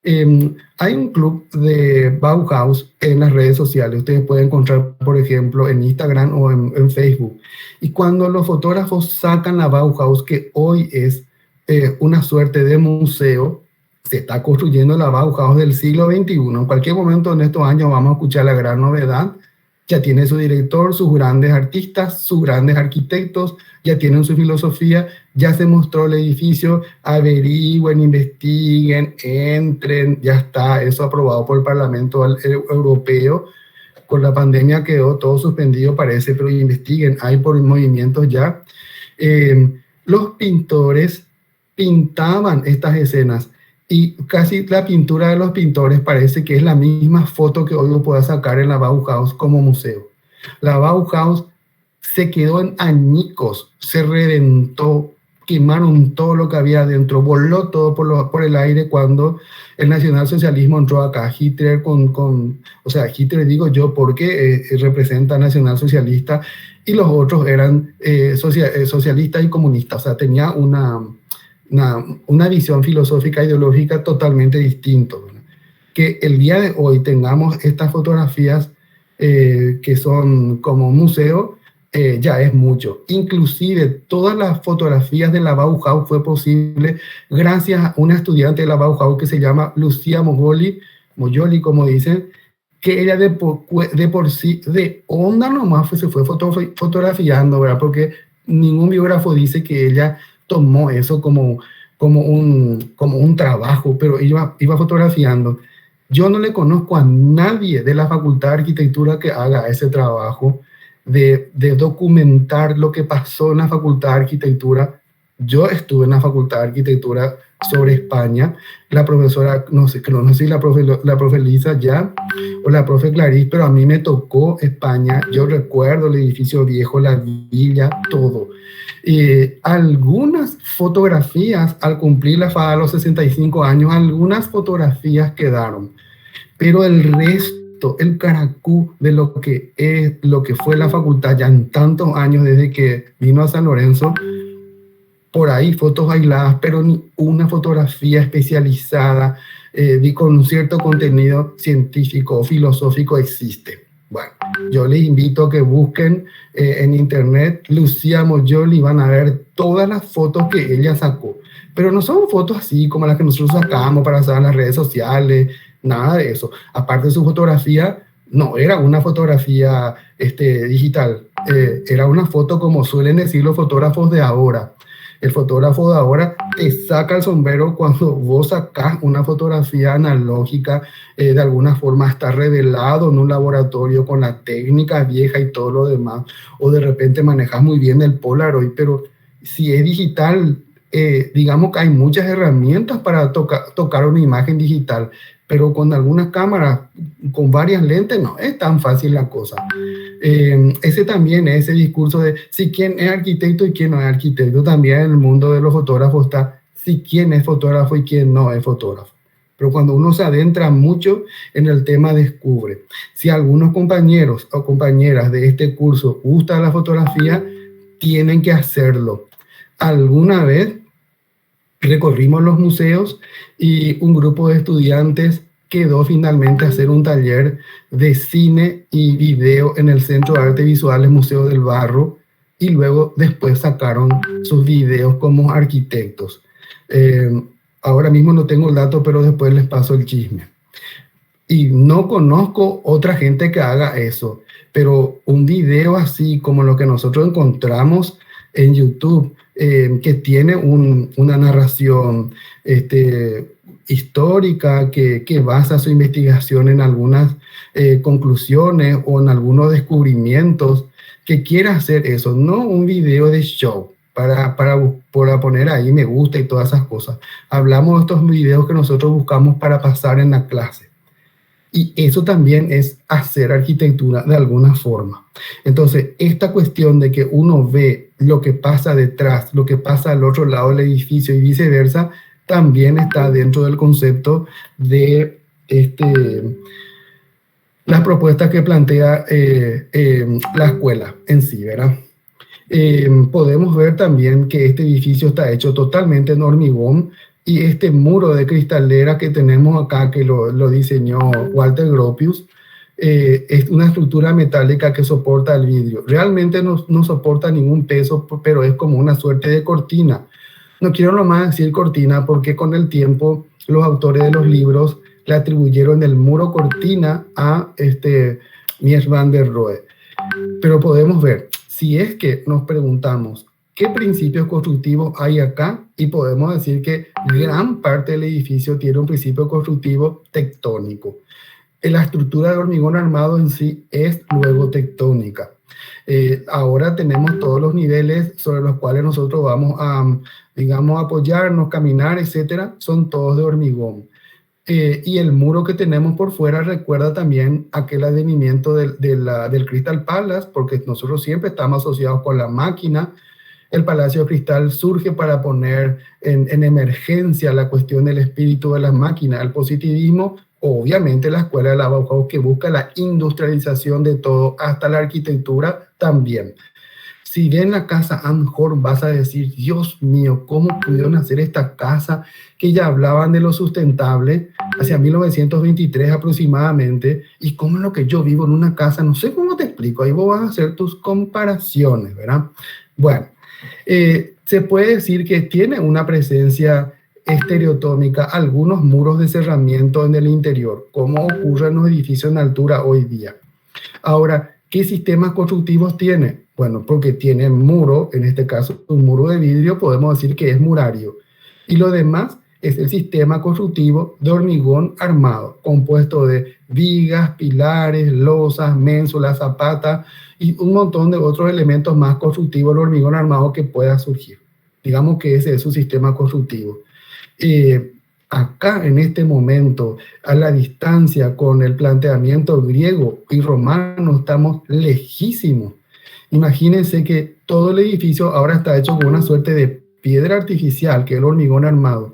Hay un club de Bauhaus en las redes sociales. Ustedes pueden encontrar, por ejemplo, en Instagram o en Facebook. Y cuando los fotógrafos sacan la Bauhaus, que hoy es una suerte de museo, se está construyendo la Bauhaus del siglo XXI. En cualquier momento en estos años vamos a escuchar la gran novedad. Ya tiene su director, sus grandes artistas, sus grandes arquitectos, ya tienen su filosofía, ya se mostró el edificio, averigüen, investiguen, entren, ya está eso aprobado por el Parlamento Europeo. Con la pandemia quedó todo suspendido, parece, pero investiguen, hay por movimientos ya. Los pintores pintaban estas escenas y casi la pintura de los pintores parece que es la misma foto que hoy lo pueda sacar en la Bauhaus como museo. La Bauhaus se quedó en añicos, se reventó, quemaron todo lo que había adentro, voló todo por el aire cuando el nacionalsocialismo entró acá. Hitler o sea, Hitler digo yo porque representa nacionalsocialista y los otros eran socialistas y comunistas, o sea, tenía una visión filosófica, ideológica totalmente distinta. Que el día de hoy tengamos estas fotografías que son como museo, ya es mucho. Inclusive todas las fotografías de la Bauhaus fue posible gracias a una estudiante de la Bauhaus que se llama Lucía Moyoli, como dicen, que ella de por sí, de onda nomás, se fue fotografiando, ¿verdad? Porque ningún biógrafo dice que ella tomó eso como un trabajo, pero iba fotografiando. Yo no le conozco a nadie de la Facultad de Arquitectura que haga ese trabajo de documentar lo que pasó en la Facultad de Arquitectura. Yo estuve en la Facultad de Arquitectura sobre España. La profesora, no sé si la profe Lisa ya, o la profe Clarice, pero a mí me tocó España. Yo recuerdo el edificio viejo, la villa, todo. Algunas fotografías, al cumplir la FADA a los 65 años, algunas fotografías quedaron, pero el resto, el caracú de lo que fue la facultad ya en tantos años desde que vino a San Lorenzo, por ahí fotos aisladas, pero ni una fotografía especializada con un cierto contenido científico o filosófico existe. Bueno, yo les invito a que busquen en internet Lucía Moyoli, van a ver todas las fotos que ella sacó. Pero no son fotos así como las que nosotros sacamos para hacer en las redes sociales, nada de eso. Aparte de su fotografía, no era una fotografía digital, era una foto como suelen decir los fotógrafos de ahora. El fotógrafo de ahora te saca el sombrero cuando vos sacás una fotografía analógica, de alguna forma está revelado en un laboratorio con la técnica vieja y todo lo demás, o de repente manejas muy bien el Polaroid, pero si es digital, digamos que hay muchas herramientas para tocar una imagen digital, pero con algunas cámaras, con varias lentes, no es tan fácil la cosa. Ese también es ese discurso de si quién es arquitecto y quién no es arquitecto. También en el mundo de los fotógrafos está si quién es fotógrafo y quién no es fotógrafo. Pero cuando uno se adentra mucho en el tema, descubre. Si algunos compañeros o compañeras de este curso gustan la fotografía, tienen que hacerlo. Alguna vez recorrimos los museos y un grupo de estudiantes quedó finalmente a hacer un taller de cine y video en el Centro de Arte Visuales Museo del Barro, y luego después sacaron sus videos como arquitectos. Ahora mismo no tengo el dato, pero después les paso el chisme. Y no conozco otra gente que haga eso, pero un video así como lo que nosotros encontramos en YouTube, que tiene una narración histórica, que basa su investigación en algunas conclusiones o en algunos descubrimientos, que quiera hacer eso, no un video de show para poner ahí me gusta y todas esas cosas. Hablamos de estos videos que nosotros buscamos para pasar en la clase. Y eso también es hacer arquitectura de alguna forma. Entonces, esta cuestión de que uno ve lo que pasa detrás, lo que pasa al otro lado del edificio y viceversa, también está dentro del concepto de las propuestas que plantea la escuela en sí, ¿verdad? Podemos ver también que este edificio está hecho totalmente en hormigón y este muro de cristalera que tenemos acá, que lo diseñó Walter Gropius, es una estructura metálica que soporta el vidrio. Realmente no soporta ningún peso, pero es como una suerte de cortina. No quiero nomás decir cortina porque con el tiempo los autores de los libros le atribuyeron el muro cortina a Mies van der Rohe. Pero podemos ver, si es que nos preguntamos qué principios constructivos hay acá, y podemos decir que gran parte del edificio tiene un principio constructivo tectónico. La estructura de hormigón armado en sí es luego tectónica. Ahora tenemos todos los niveles sobre los cuales nosotros vamos a, digamos, apoyarnos, caminar, etcétera, son todos de hormigón. Y el muro que tenemos por fuera recuerda también aquel advenimiento del Crystal Palace, porque nosotros siempre estamos asociados con la máquina. El Palacio de Cristal surge para poner en emergencia la cuestión del espíritu de las máquinas, el positivismo, obviamente la escuela de la Bauhaus que busca la industrialización de todo, hasta la arquitectura también. Si ven la casa Anhorn, vas a decir, Dios mío, ¿cómo pudieron hacer esta casa? Que ya hablaban de lo sustentable hacia 1923 aproximadamente, y cómo es lo que yo vivo en una casa, no sé cómo te explico, ahí vos vas a hacer tus comparaciones, ¿verdad? Bueno, se puede decir que tiene una presencia estereotómica, algunos muros de cerramiento en el interior, como ocurre en los edificios en altura hoy día. Ahora, ¿qué sistemas constructivos tiene? Bueno, porque tiene muro, en este caso un muro de vidrio, podemos decir que es murario. Y lo demás es el sistema constructivo de hormigón armado, compuesto de vigas, pilares, losas, ménsulas, zapatas y un montón de otros elementos más constructivos del hormigón armado que pueda surgir. Digamos que ese es su sistema constructivo. Acá en este momento, a la distancia con el planteamiento griego y romano, estamos lejísimos. Imagínense que todo el edificio ahora está hecho con una suerte de piedra artificial, que es el hormigón armado,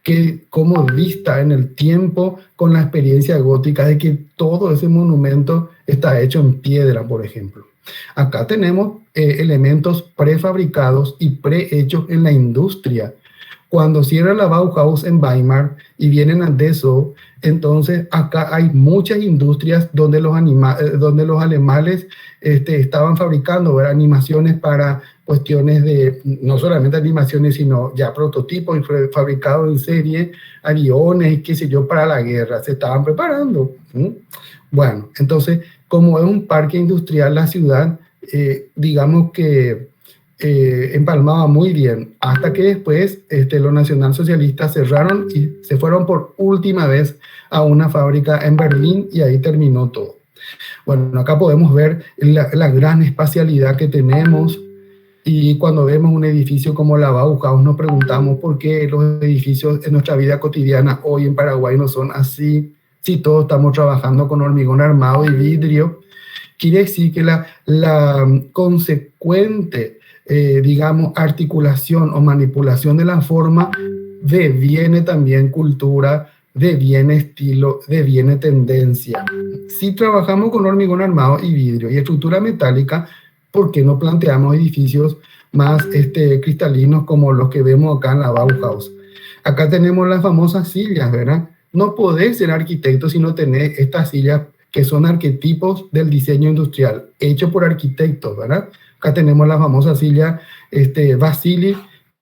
que como dista en el tiempo con la experiencia gótica de que todo ese monumento está hecho en piedra, por ejemplo. Acá tenemos elementos prefabricados y prehechos en la industria. Cuando cierra la Bauhaus en Weimar y vienen a Dessau, entonces acá hay muchas industrias donde los alemanes estaban fabricando, ¿verdad?, animaciones para cuestiones de, no solamente animaciones, sino ya prototipos fabricados en serie, aviones, qué sé yo, para la guerra, se estaban preparando. Bueno, entonces, como es un parque industrial, la ciudad, digamos que empalmaba muy bien, hasta que después los nacionalsocialistas cerraron y se fueron por última vez a una fábrica en Berlín y ahí terminó todo. Bueno, acá podemos ver la gran espacialidad que tenemos, y cuando vemos un edificio como la Bauhaus nos preguntamos por qué los edificios en nuestra vida cotidiana hoy en Paraguay no son así, si todos estamos trabajando con hormigón armado y vidrio. Quiere decir que la consecuente digamos, articulación o manipulación de la forma deviene también cultura, deviene estilo, deviene tendencia. Si trabajamos con hormigón armado y vidrio y estructura metálica, ¿por qué no planteamos edificios más cristalinos como los que vemos acá en la Bauhaus? Acá tenemos las famosas sillas, ¿verdad? No podés ser arquitecto si no tenés estas sillas que son arquetipos del diseño industrial, hechos por arquitectos, ¿verdad? Acá tenemos la famosa silla Vasily,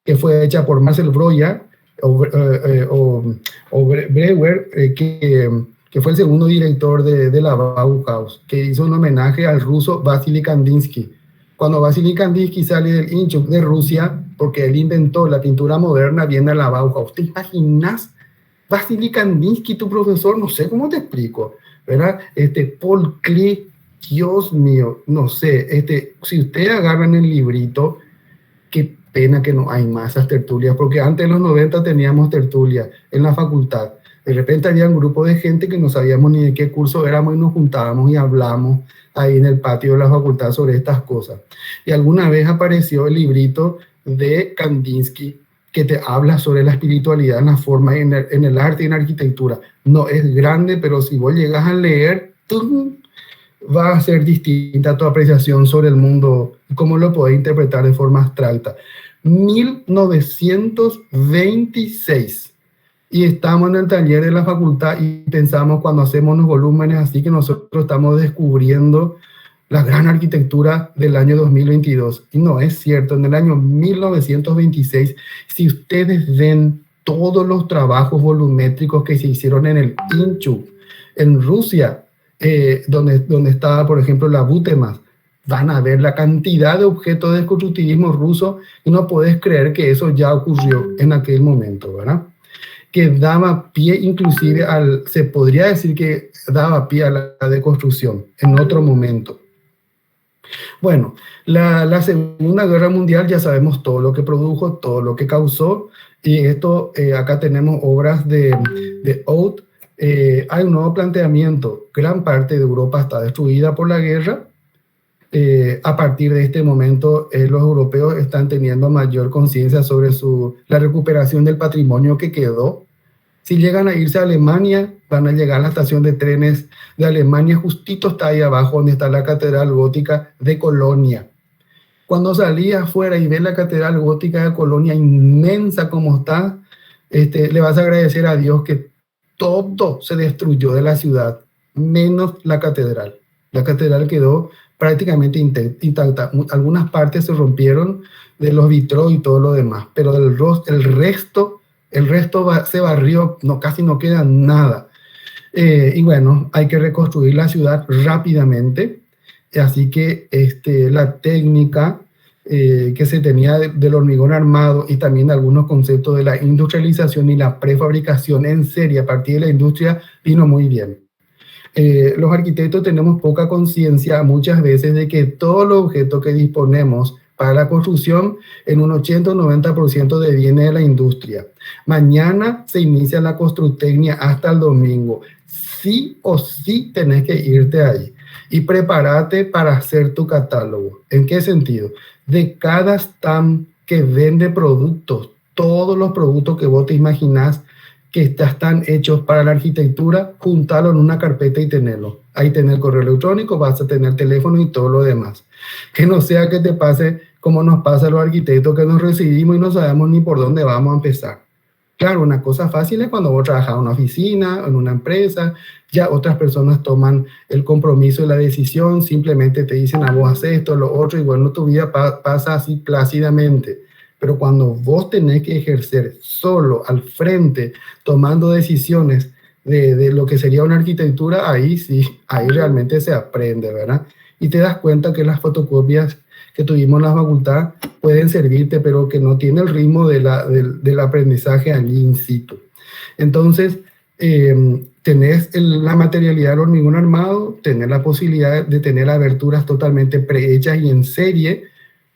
que fue hecha por Marcel Breuer o Breuer, que fue el segundo director de la Bauhaus, que hizo un homenaje al ruso Vasily Kandinsky. Cuando Vasily Kandinsky sale del Inchuk de Rusia, porque él inventó la pintura moderna, viene a la Bauhaus. ¿Te imaginas? Vasily Kandinsky, tu profesor, no sé cómo te explico, ¿verdad? Paul Klee, Dios mío, no sé, si ustedes agarran el librito, qué pena que no hay más esas tertulias, porque antes en los 90 teníamos tertulias en la facultad. De repente había un grupo de gente que no sabíamos ni de qué curso éramos y nos juntábamos y hablamos ahí en el patio de la facultad sobre estas cosas. Y alguna vez apareció el librito de Kandinsky que te habla sobre la espiritualidad en la forma, en el arte y en la arquitectura. No es grande, pero si vos llegas a leer, ¡tum!, va a ser distinta tu apreciación sobre el mundo ¿Cómo lo podés interpretar de forma abstracta? 1926. Y estamos en el taller de la facultad y pensamos cuando hacemos los volúmenes así que nosotros estamos descubriendo la gran arquitectura del año 2022. Y no es cierto, en el año 1926, si ustedes ven todos los trabajos volumétricos que se hicieron en el Inchuk, en Rusia, donde estaba, por ejemplo, la Butemas, van a ver la cantidad de objetos de constructivismo ruso y no puedes creer que eso ya ocurrió en aquel momento, ¿verdad? Que daba pie inclusive se podría decir que daba pie a la deconstrucción en otro momento. Bueno, la Segunda Guerra Mundial ya sabemos todo lo que produjo, todo lo que causó, y esto, acá tenemos obras de Oud. Hay un nuevo planteamiento, gran parte de Europa está destruida por la guerra. A partir de este momento, los europeos están teniendo mayor conciencia sobre la recuperación del patrimonio que quedó. Si llegan a irse a Alemania, van a llegar a la estación de trenes de Alemania, justito está ahí abajo donde está la Catedral Gótica de Colonia. Cuando salís afuera y ves la Catedral Gótica de Colonia inmensa como está, le vas a agradecer a Dios que todo se destruyó de la ciudad, menos la catedral. La catedral quedó prácticamente intacta. Algunas partes se rompieron de los vitrós y todo lo demás, pero el resto se barrió, casi no queda nada. Y bueno, hay que reconstruir la ciudad rápidamente. Así que la técnica que se tenía del hormigón armado y también algunos conceptos de la industrialización y la prefabricación en serie a partir de la industria vino muy bien. Los arquitectos tenemos poca conciencia muchas veces de que todos los objetos que disponemos para la construcción en un 80 o 90% deviene de la industria. Mañana se inicia la constructecnia hasta el domingo. Sí o sí tenés que irte ahí y prepárate para hacer tu catálogo. ¿En qué sentido? De cada stand que vende productos, todos los productos que vos te imaginás que están hechos para la arquitectura, juntarlo en una carpeta y tenerlo. Ahí tenés el correo electrónico, vas a tener teléfono y todo lo demás. Que no sea que te pase como nos pasa a los arquitectos que nos recibimos y no sabemos ni por dónde vamos a empezar. Claro, una cosa fácil es cuando vos trabajas en una oficina, en una empresa, ya otras personas toman el compromiso y la decisión, simplemente te dicen a vos haces esto, lo otro, y bueno, tu vida pasa así plácidamente. Pero cuando vos tenés que ejercer solo, al frente, tomando decisiones de lo que sería una arquitectura, ahí sí, ahí realmente se aprende, ¿verdad? Y te das cuenta que las fotocopias que tuvimos en la facultad pueden servirte, pero que no tiene el ritmo del aprendizaje allí in situ. Entonces, tenés la materialidad del hormigón armado, tenés la posibilidad de tener aberturas totalmente prehechas y en serie.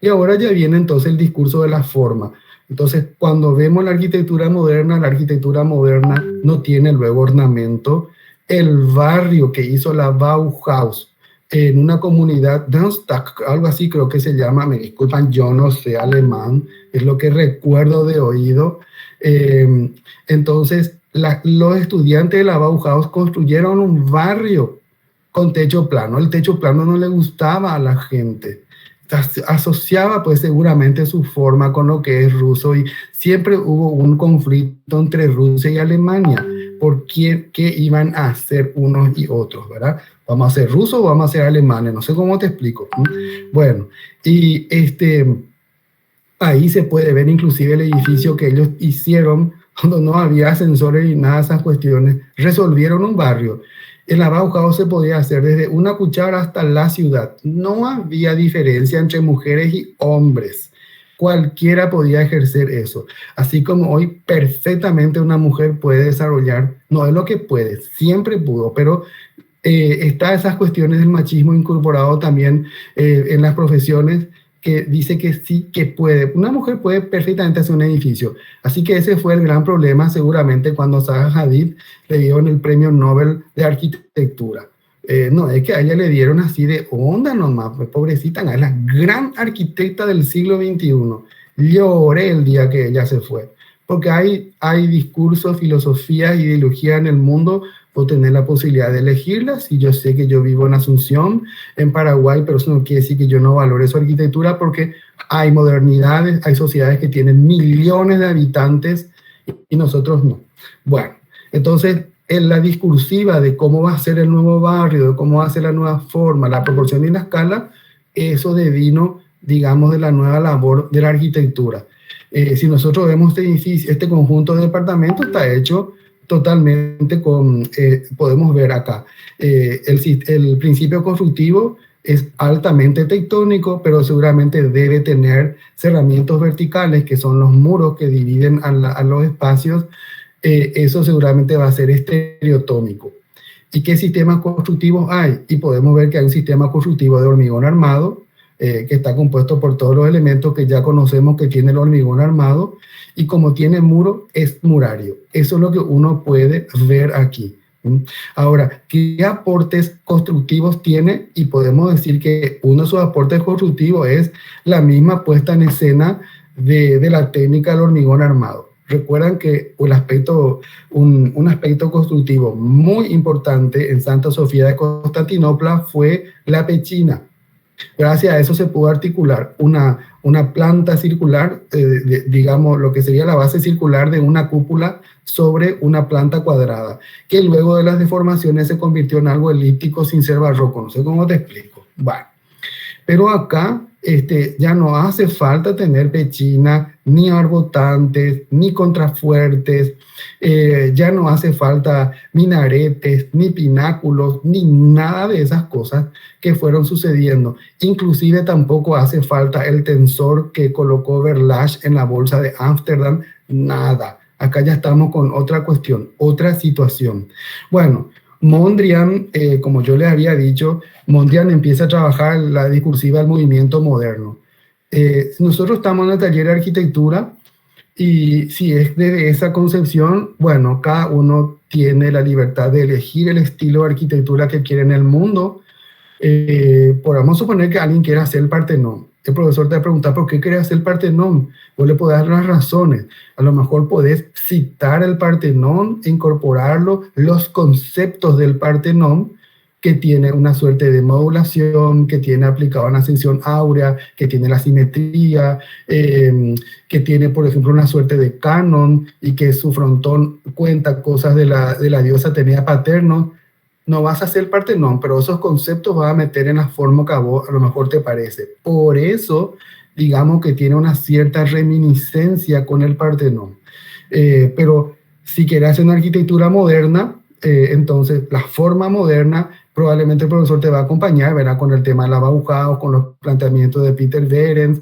Y ahora ya viene entonces el discurso de la forma. Entonces, cuando vemos la arquitectura moderna no tiene luego ornamento. El barrio que hizo la Bauhaus en una comunidad, Darmstadt, algo así creo que se llama, me disculpan, yo no sé alemán, es lo que recuerdo de oído. Entonces, los estudiantes de la Bauhaus construyeron un barrio con techo plano. El techo plano no le gustaba a la gente. Asociaba pues seguramente su forma con lo que es ruso y siempre hubo un conflicto entre Rusia y Alemania por qué iban a hacer unos y otros, ¿verdad? ¿Vamos a ser rusos o vamos a ser alemanes? No sé cómo te explico. Bueno, y ahí se puede ver inclusive el edificio que ellos hicieron cuando no había ascensores ni nada de esas cuestiones. Resolvieron un barrio. En la Bauhaus se podía hacer desde una cuchara hasta la ciudad. No había diferencia entre mujeres y hombres. Cualquiera podía ejercer eso. Así como hoy perfectamente una mujer puede desarrollar, no es lo que puede, siempre pudo, pero está esas cuestiones del machismo incorporado también en las profesiones que dice que sí que puede. Una mujer puede perfectamente hacer un edificio. Así que ese fue el gran problema seguramente cuando Zaha Hadid le dieron el premio Nobel de Arquitectura. No, es que a ella le dieron así de onda nomás, pues, pobrecita, es la gran arquitecta del siglo XXI. Lloré el día que ella se fue, porque hay discursos, filosofías, ideología en el mundo puedo tener la posibilidad de elegirlas. Y yo sé que yo vivo en Asunción, en Paraguay, pero eso no quiere decir que yo no valore su arquitectura, porque hay modernidades, hay sociedades que tienen millones de habitantes y nosotros no. Bueno, entonces en la discursiva de cómo va a ser el nuevo barrio, de cómo va a ser la nueva forma, la proporción y la escala, eso devino, digamos, de la nueva labor de la arquitectura. Si nosotros vemos este edificio, este conjunto de departamentos está hecho totalmente con, podemos ver acá, el principio constructivo es altamente tectónico, pero seguramente debe tener cerramientos verticales, que son los muros que dividen a los espacios. Eso seguramente va a ser estereotómico. ¿Y qué sistemas constructivos hay? Y podemos ver que hay un sistema constructivo de hormigón armado, que está compuesto por todos los elementos que ya conocemos que tiene el hormigón armado, y como tiene muro, es murario. Eso es lo que uno puede ver aquí. Ahora, ¿qué aportes constructivos tiene? Y podemos decir que uno de sus aportes constructivos es la misma puesta en escena de la técnica del hormigón armado. Recuerdan que un aspecto constructivo muy importante en Santa Sofía de Constantinopla fue la pechina. Gracias a eso se pudo articular una planta circular, digamos, lo que sería la base circular de una cúpula sobre una planta cuadrada, que luego de las deformaciones se convirtió en algo elíptico sin ser barroco. No sé cómo te explico. Bueno, pero acá ya no hace falta tener pechina, ni arbotantes, ni contrafuertes, ya no hace falta minaretes, ni pináculos, ni nada de esas cosas que fueron sucediendo. Inclusive tampoco hace falta el tensor que colocó Verlace en la bolsa de Ámsterdam, nada. Acá ya estamos con otra cuestión, otra situación. Bueno, Mondrian, como yo les había dicho, Mondrian empieza a trabajar la discursiva del movimiento moderno. Nosotros estamos en el taller de arquitectura y si es de esa concepción, bueno, cada uno tiene la libertad de elegir el estilo de arquitectura que quiere en el mundo. Podemos suponer que alguien quiera hacer el Partenón. El profesor te va a preguntar por qué querés hacer el Partenón. Vos le podés dar las razones. A lo mejor podés citar el Partenón, incorporarlo, los conceptos del Partenón, que tiene una suerte de modulación, que tiene aplicado una ascensión áurea, que tiene la simetría, que tiene, por ejemplo, una suerte de canon y que su frontón cuenta cosas de la diosa Atenea Paterno. No vas a hacer el Partenón, pero esos conceptos vas a meter en la forma que a vos a lo mejor te parece. Por eso, digamos que tiene una cierta reminiscencia con el Partenón. Pero si quieres hacer una arquitectura moderna, entonces la forma moderna, probablemente el profesor te va a acompañar, ¿verdad? Con el tema de la Bauhaus, con los planteamientos de Peter Behrens,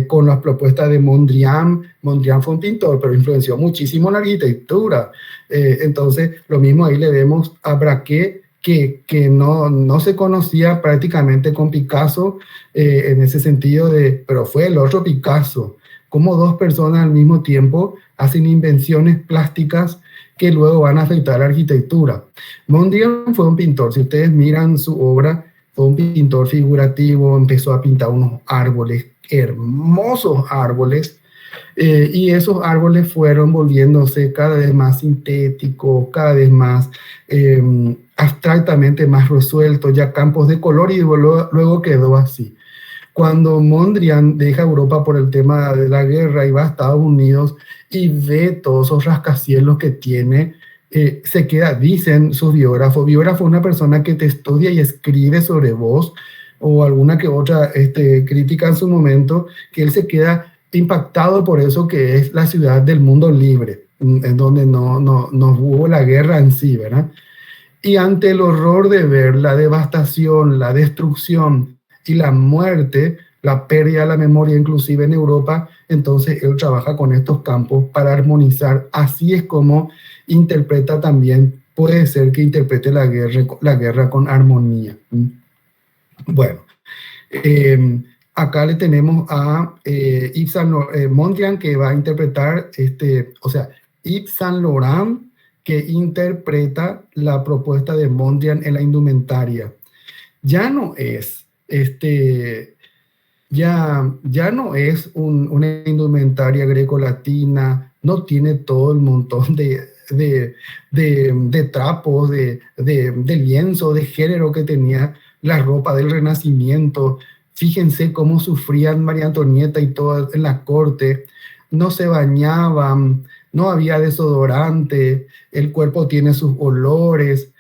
con las propuestas de Mondrian. Mondrian fue un pintor, pero influenció muchísimo en la arquitectura. Entonces, lo mismo ahí le vemos a Braque, que no se conocía prácticamente con Picasso, en ese sentido pero fue el otro Picasso. Como dos personas al mismo tiempo hacen invenciones plásticas que luego van a afectar la arquitectura. Mondrian fue un pintor, si ustedes miran su obra, fue un pintor figurativo, empezó a pintar unos árboles, hermosos árboles, y esos árboles fueron volviéndose cada vez más sintéticos, cada vez más abstractamente más resueltos, ya campos de color, y luego quedó así. Cuando Mondrian deja Europa por el tema de la guerra y va a Estados Unidos y ve todos esos rascacielos que tiene, se queda, dicen sus biógrafos, biógrafo es una persona que te estudia y escribe sobre vos, o alguna que otra crítica en su momento, que él se queda impactado por eso, que es la ciudad del mundo libre, en donde no hubo la guerra en sí, ¿verdad? Y ante el horror de ver la devastación, la destrucción y la muerte, la pérdida de la memoria inclusive en Europa, entonces él trabaja con estos campos para armonizar. Así es como interpreta también, puede ser que interprete la guerra con armonía. Bueno, acá le tenemos a Yves Saint Mondrian, que va a interpretar, Yves Saint Laurent, que interpreta la propuesta de Mondrian en la indumentaria. Ya no es ya no es una indumentaria greco-latina, no tiene todo el montón de trapos, de lienzo, de género que tenía la ropa del Renacimiento. Fíjense cómo sufrían María Antonieta y todas en la corte. No se bañaban, no había desodorante, el cuerpo tiene sus olores.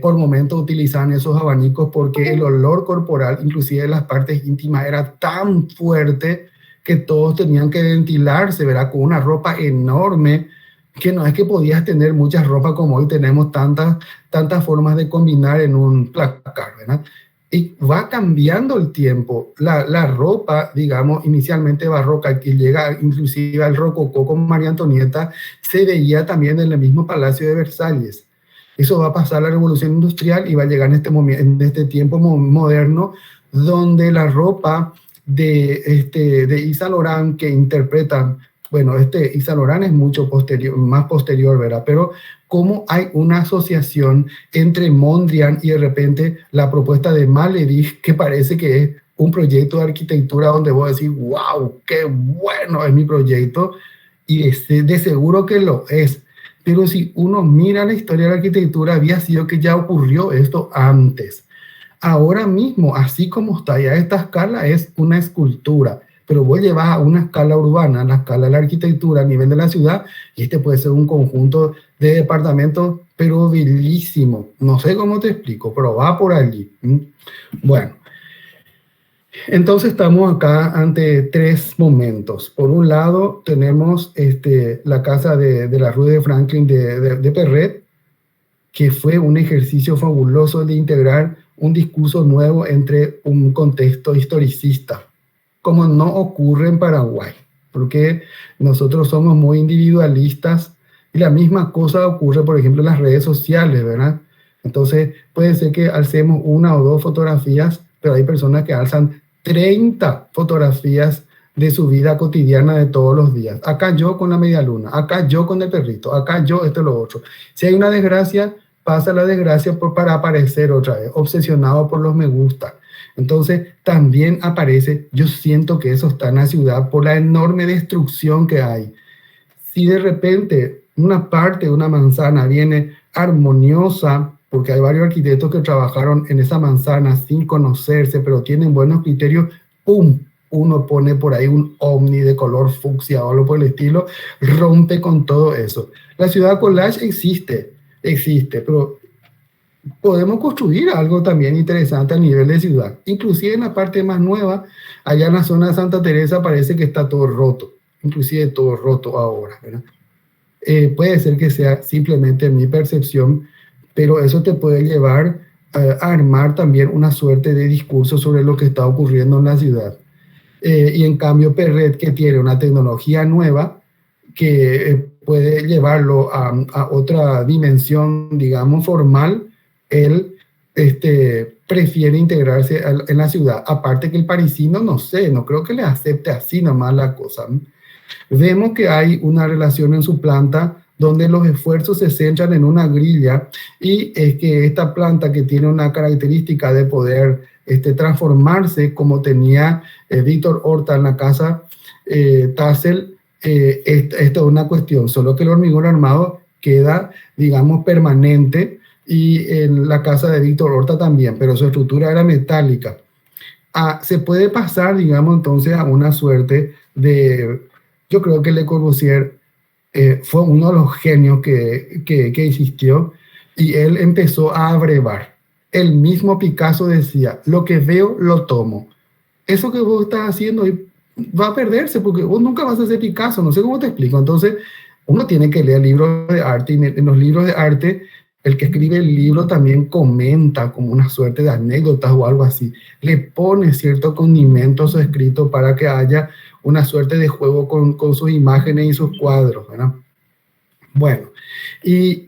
Por momentos utilizaban esos abanicos porque el olor corporal, inclusive de las partes íntimas, era tan fuerte que todos tenían que ventilarse, ¿verdad? Con una ropa enorme, que no es que podías tener muchas ropas como hoy tenemos tantas formas de combinar en un placar, ¿verdad? Y va cambiando el tiempo. La ropa, digamos, inicialmente barroca, que llega inclusive al rococó con María Antonieta, se veía también en el mismo Palacio de Versalles. Eso va a pasar a la Revolución Industrial y va a llegar en este tiempo moderno, donde la ropa de Yves Saint Laurent que interpretan, bueno, Yves Saint Laurent es mucho más posterior, ¿verdad? Pero cómo hay una asociación entre Mondrian y de repente la propuesta de Malevich, que parece que es un proyecto de arquitectura donde vos decís, wow, qué bueno es mi proyecto, y de seguro que lo es. Pero si uno mira la historia de la arquitectura, había sido que ya ocurrió esto antes. Ahora mismo, así como está ya esta escala, es una escultura, pero vos llevas a una escala urbana, la escala de la arquitectura a nivel de la ciudad, y este puede ser un conjunto de departamentos, pero bellísimo. No sé cómo te explico, pero va por allí. Bueno, entonces estamos acá ante tres momentos. Por un lado, tenemos la casa de la Rue de Franklin de Perret, que fue un ejercicio fabuloso de integrar un discurso nuevo entre un contexto historicista, como no ocurre en Paraguay, porque nosotros somos muy individualistas y la misma cosa ocurre, por ejemplo, en las redes sociales, ¿verdad? Entonces, puede ser que alcemos una o dos fotografías, pero hay personas que alzan 30 fotografías de su vida cotidiana de todos los días. Acá yo con la media luna, acá yo con el perrito, acá yo esto y lo otro. Si hay una desgracia, pasa la desgracia para aparecer otra vez, obsesionado por los me gusta. Entonces también aparece, yo siento que eso está en la ciudad por la enorme destrucción que hay. Si de repente una parte de una manzana viene armoniosa, porque hay varios arquitectos que trabajaron en esa manzana sin conocerse, pero tienen buenos criterios, ¡pum! Uno pone por ahí un ovni de color fucsia o algo por el estilo, rompe con todo eso. La ciudad collage existe, pero podemos construir algo también interesante a nivel de ciudad. Inclusive en la parte más nueva, allá en la zona de Santa Teresa parece que está todo roto, inclusive todo roto ahora, ¿verdad? Puede ser que sea simplemente mi percepción, pero eso te puede llevar a armar también una suerte de discurso sobre lo que está ocurriendo en la ciudad. Y en cambio Perret, que tiene una tecnología nueva que puede llevarlo a otra dimensión, digamos, formal, él prefiere integrarse en la ciudad. Aparte que el parisino, no sé, no creo que le acepte así nomás la cosa. Vemos que hay una relación en su planta donde los esfuerzos se centran en una grilla, y es que esta planta, que tiene una característica de poder transformarse como tenía Víctor Horta en la casa Tassel, esta es una cuestión, solo que el hormigón armado queda, digamos, permanente, y en la casa de Víctor Horta también, pero su estructura era metálica. Se puede pasar, digamos, entonces a una suerte de... Yo creo que Le Corbusier fue uno de los genios que existió, y él empezó a abrevar. El mismo Picasso decía, lo que veo lo tomo. Eso que vos estás haciendo va a perderse, porque vos nunca vas a ser Picasso, no sé cómo te explico. Entonces, uno tiene que leer libros de arte, y en los libros de arte, el que escribe el libro también comenta como una suerte de anécdotas o algo así. Le pone cierto condimento a su escrito para que haya una suerte de juego con sus imágenes y sus cuadros, ¿verdad? Bueno, y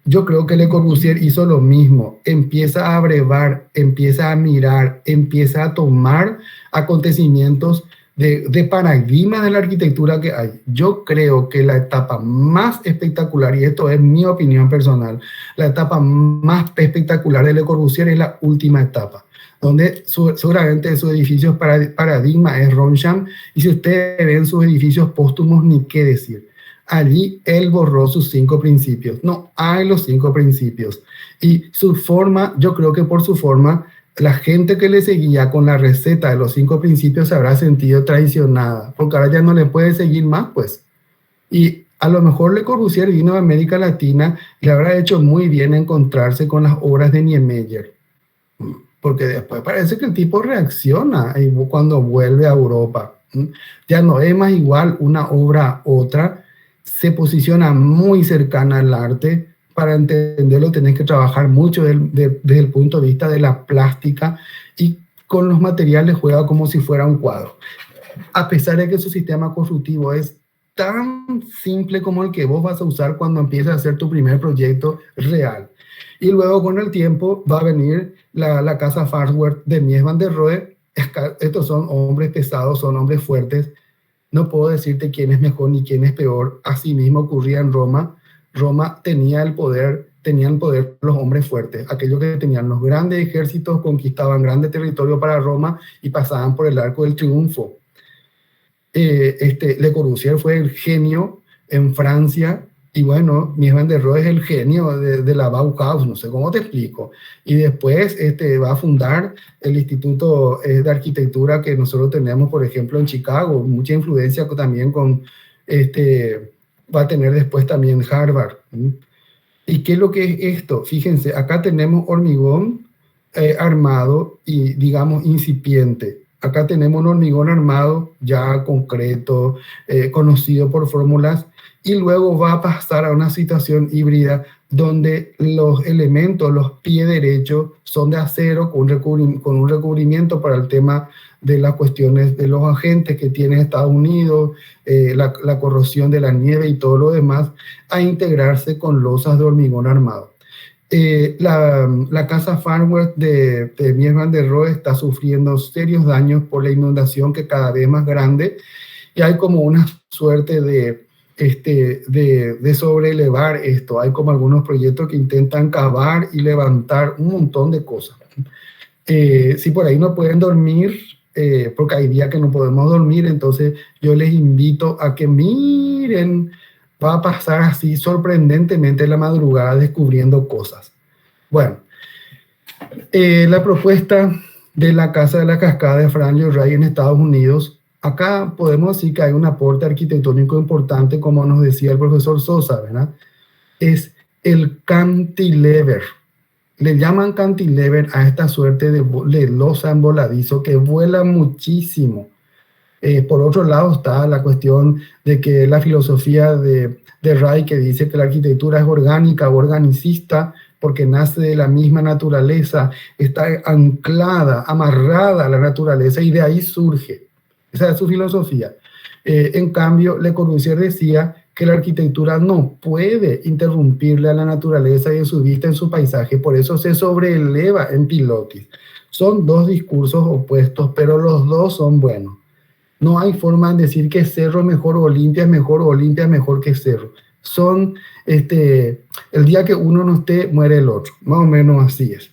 yo creo que Le Corbusier hizo lo mismo. Empieza a abrevar, empieza a mirar, empieza a tomar acontecimientos de paradigmas de la arquitectura que hay. Yo creo que la etapa más espectacular, y esto es mi opinión personal, la etapa más espectacular de Le Corbusier es la última etapa, donde seguramente su edificio paradigma es Ronchamp, y si ustedes ven sus edificios póstumos, ni qué decir. allí él borró sus 5 principios. No hay los 5 principios. Y su forma, yo creo que por su forma, la gente que le seguía con la receta de los 5 principios se habrá sentido traicionada, porque ahora ya no le puede seguir más, pues. Y a lo mejor Le Corbusier vino a América Latina y le habrá hecho muy bien encontrarse con las obras de Niemeyer, porque después parece que el tipo reacciona cuando vuelve a Europa. Ya no es más igual una obra a otra, se posiciona muy cercana al arte. Para entenderlo tenés que trabajar mucho desde el punto de vista de la plástica, y con los materiales juega como si fuera un cuadro. A pesar de que su sistema constructivo es tan simple como el que vos vas a usar cuando empieces a hacer tu primer proyecto real. Y luego con el tiempo va a venir la casa Farnsworth de Mies van der Rohe. Estos son hombres pesados, son hombres fuertes. No puedo decirte quién es mejor ni quién es peor. Así mismo ocurría en Roma. Roma tenía el poder, tenían el poder los hombres fuertes, aquellos que tenían los grandes ejércitos, conquistaban grandes territorios para Roma y pasaban por el arco del triunfo. Le Corbusier fue el genio en Francia, y bueno, Mies van der Rohe es el genio de la Bauhaus, no sé cómo te explico. Y después va a fundar el Instituto de Arquitectura que nosotros tenemos, por ejemplo, en Chicago, mucha influencia también con, va a tener después también Harvard. ¿Y qué es lo que es esto? Fíjense, acá tenemos hormigón armado y, digamos, incipiente. Acá tenemos un hormigón armado ya concreto, conocido por fórmulas, y luego va a pasar a una situación híbrida donde los elementos, los pies derechos, son de acero con un recubrimiento para el tema de las cuestiones de los agentes que tiene Estados Unidos, la corrosión de la nieve y todo lo demás, a integrarse con losas de hormigón armado. La casa Farnsworth de Mies van der Rohe está sufriendo serios daños por la inundación, que cada vez más grande, y hay como una suerte de sobrelevar esto. Hay como algunos proyectos que intentan cavar y levantar un montón de cosas. Si por ahí no pueden dormir, porque hay días que no podemos dormir, entonces yo les invito a que miren. Va a pasar así sorprendentemente la madrugada descubriendo cosas. Bueno, la propuesta de la Casa de la Cascada de Frank Lloyd Wright en Estados Unidos, acá podemos decir que hay un aporte arquitectónico importante, como nos decía el profesor Sosa, ¿verdad? Es el cantilever. Le llaman cantilever a esta suerte de losa en voladizo que vuela muchísimo. Por otro lado está la cuestión de que la filosofía de Wright, que dice que la arquitectura es orgánica o organicista porque nace de la misma naturaleza, está anclada, amarrada a la naturaleza, y de ahí surge. Esa es su filosofía. En cambio, Le Corbusier decía que la arquitectura no puede interrumpirle a la naturaleza y en su vista, en su paisaje, por eso se sobreeleva en pilotis. Son dos discursos opuestos, pero los dos son buenos. No hay forma de decir que Cerro es mejor o Olimpia es mejor o Olimpia es mejor que Cerro. Son, el día que uno no esté, muere el otro. Más o menos así es.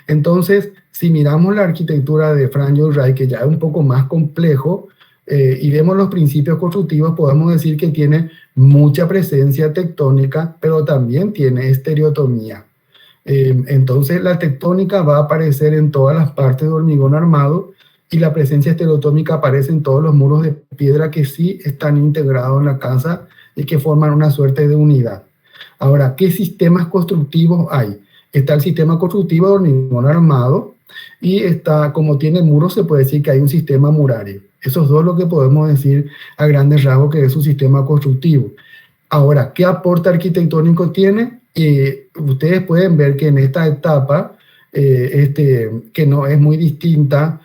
Entonces, si miramos la arquitectura de Frank Lloyd Wright, que ya es un poco más complejo, y vemos los principios constructivos, podemos decir que tiene mucha presencia tectónica, pero también tiene estereotomía. Entonces, la tectónica va a aparecer en todas las partes de hormigón armado, y la presencia estereotómica aparece en todos los muros de piedra que sí están integrados en la casa y que forman una suerte de unidad. Ahora, ¿qué sistemas constructivos hay? Está el sistema constructivo de hormigón armado, y está, como tiene muros, se puede decir que hay un sistema murario. Esos dos lo que podemos decir a grandes rasgos que es su sistema constructivo. Ahora, ¿qué aporte arquitectónico tiene? Ustedes pueden ver que en esta etapa, que no es muy distinta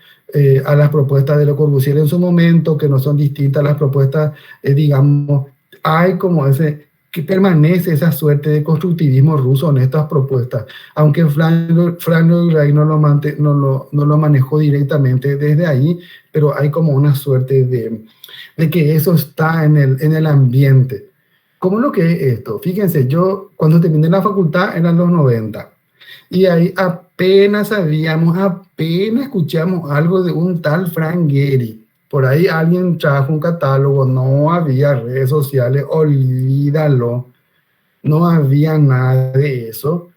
a las propuestas de Le Corbusier en su momento, que no son distintas a las propuestas, digamos, hay como que permanece esa suerte de constructivismo ruso en estas propuestas, aunque Frank Lloyd Wright no lo manejó directamente desde ahí, pero hay como una suerte de que eso está en el ambiente. ¿Cómo lo que es esto? Fíjense, yo cuando terminé la facultad eran los 90, y ahí apenas escuchamos algo de un tal Frank Gehry. Por ahí alguien trajo un catálogo, no había redes sociales, olvídalo, no había nada de eso.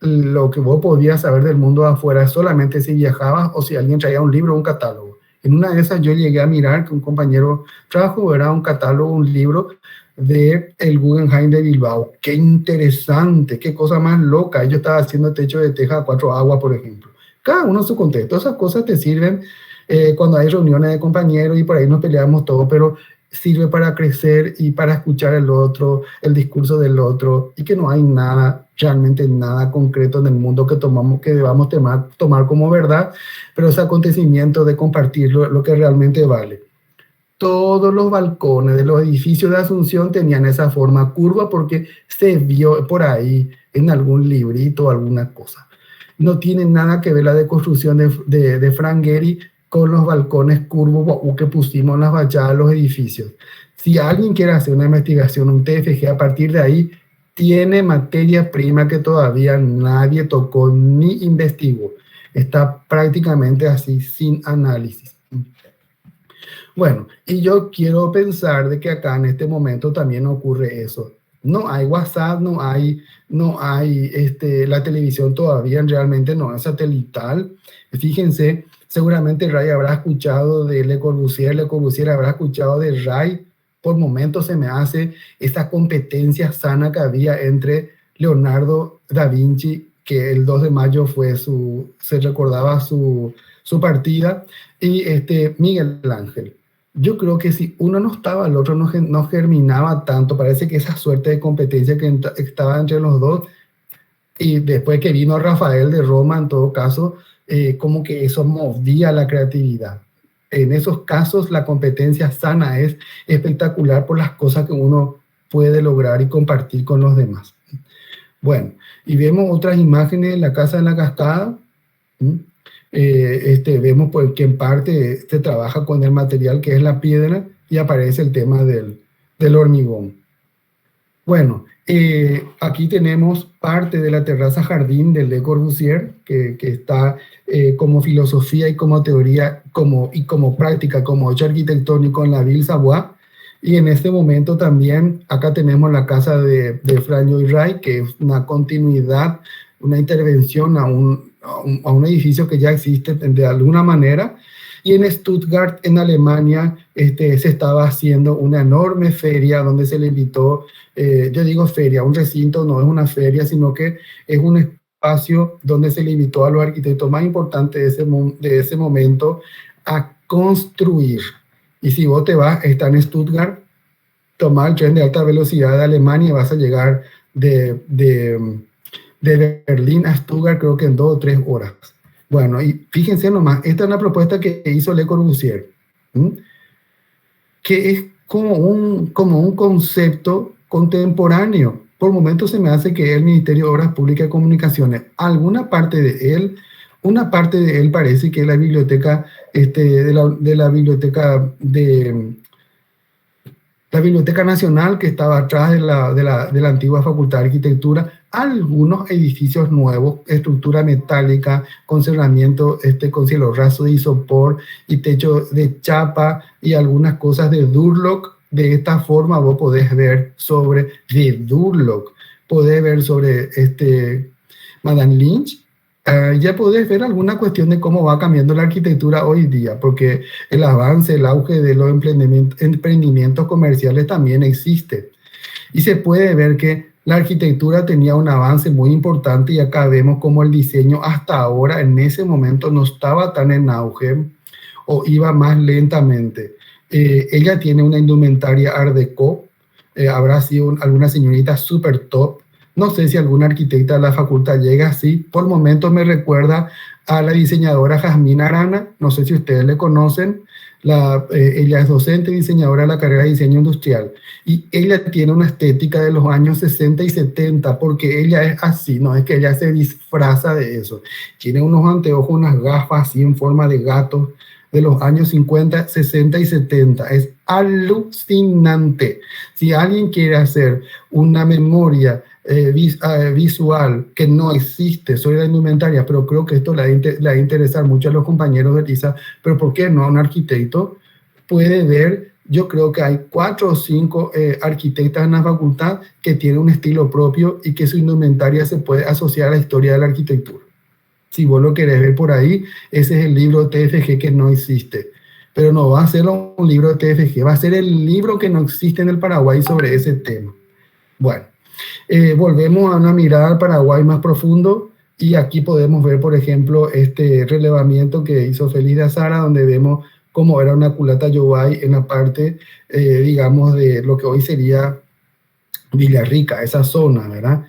Lo que vos podías saber del mundo de afuera es solamente si viajabas o si alguien traía un libro o un catálogo. En una de esas yo llegué a mirar que un compañero trajo, era un catálogo, un libro de el Guggenheim de Bilbao. Qué interesante, qué cosa más loca. Yo estaba haciendo techo de teja a 4 aguas, por ejemplo. Cada uno en su contexto. Esas cosas te sirven cuando hay reuniones de compañeros y por ahí nos peleamos todos, pero sirve para crecer y para escuchar el otro, el discurso del otro, y que no hay nada, realmente nada concreto en el mundo que debamos tomar como verdad, pero ese acontecimiento de compartirlo lo que realmente vale. Todos los balcones de los edificios de Asunción tenían esa forma curva porque se vio por ahí en algún librito o alguna cosa. No tiene nada que ver la deconstrucción de Frank Gehry con los balcones curvos que pusimos en las fachadas de los edificios. Si alguien quiere hacer una investigación, un TFG, a partir de ahí, tiene materia prima que todavía nadie tocó ni investigó. Está prácticamente así, sin análisis. Bueno, y yo quiero pensar de que acá en este momento también ocurre eso. No hay WhatsApp, no hay la televisión todavía realmente no es satelital. Fíjense, seguramente Ray habrá escuchado de Le Corbusier habrá escuchado de Ray. Por momentos se me hace esa competencia sana que había entre Leonardo da Vinci, que el 2 de mayo se recordaba su partida, y Miguel Ángel. Yo creo que si uno no estaba, el otro no germinaba tanto. Parece que esa suerte de competencia que estaba entre los dos, y después que vino Rafael de Roma, en todo caso, como que eso movía la creatividad. En esos casos, la competencia sana es espectacular por las cosas que uno puede lograr y compartir con los demás. Bueno, y vemos otras imágenes de la Casa de la Cascada. Vemos pues, que en parte se trabaja con el material que es la piedra y aparece el tema del hormigón. Bueno, aquí tenemos parte de la terraza jardín de Le Corbusier, que está como filosofía y como teoría y como práctica, como hecho arquitectónico en la Ville Savoie. Y en este momento también acá tenemos la casa de Frank Lloyd Wright, que es una continuidad, una intervención a un edificio que ya existe de alguna manera. Y en Stuttgart, en Alemania, se estaba haciendo una enorme feria donde se le invitó, yo digo feria, un recinto no es una feria, sino que es un espacio donde se le invitó a los arquitectos más importantes de ese momento a construir. Y si vos te vas, está en Stuttgart, toma el tren de alta velocidad de Alemania y vas a llegar de Berlín a Stuttgart, creo que en 2 o 3 horas. Bueno, y fíjense nomás, esta es una propuesta que hizo Le Corbusier, que es como un concepto contemporáneo. Por momentos se me hace que el Ministerio de Obras Públicas y Comunicaciones, una parte de él parece que es la biblioteca la Biblioteca Nacional, que estaba atrás de la antigua Facultad de Arquitectura, algunos edificios nuevos, estructura metálica, con cerramiento con cielo raso de isopor y techo de chapa y algunas cosas de Durlock. De esta forma vos podés ver sobre Durlock, podés ver sobre Madame Lynch. Ya podés ver alguna cuestión de cómo va cambiando la arquitectura hoy día, porque el avance, el auge de los emprendimientos comerciales también existe. Y se puede ver que la arquitectura tenía un avance muy importante, y acá vemos cómo el diseño hasta ahora, en ese momento, no estaba tan en auge o iba más lentamente. Ella tiene una indumentaria Art Deco, habrá sido alguna señorita super top. No sé si alguna arquitecta de la facultad llega así. Por momentos me recuerda a la diseñadora Jazmín Arana. No sé si ustedes le conocen. Ella es docente y diseñadora de la carrera de diseño industrial. Y ella tiene una estética de los años 60 y 70, porque ella es así, no es que ella se disfraza de eso. Tiene unos anteojos, unas gafas así en forma de gato de los años 50, 60 y 70. Es alucinante. Si alguien quiere hacer una memoria visual que no existe sobre la indumentaria, pero creo que esto le va a interesar mucho a los compañeros de Elisa, pero ¿por qué no a un arquitecto? Puede ver, yo creo que hay 4 o 5 arquitectas en la facultad que tienen un estilo propio y que su indumentaria se puede asociar a la historia de la arquitectura. Si vos lo querés ver por ahí, ese es el libro TFG que no existe. Pero no va a ser un libro de TFG, va a ser el libro que no existe en el Paraguay sobre ese tema. Bueno, volvemos a una mirada al Paraguay más profundo y aquí podemos ver, por ejemplo, este relevamiento que hizo Félix de Azara, donde vemos cómo era una culata Yobay en la parte, digamos, de lo que hoy sería Villarrica, esa zona, ¿verdad?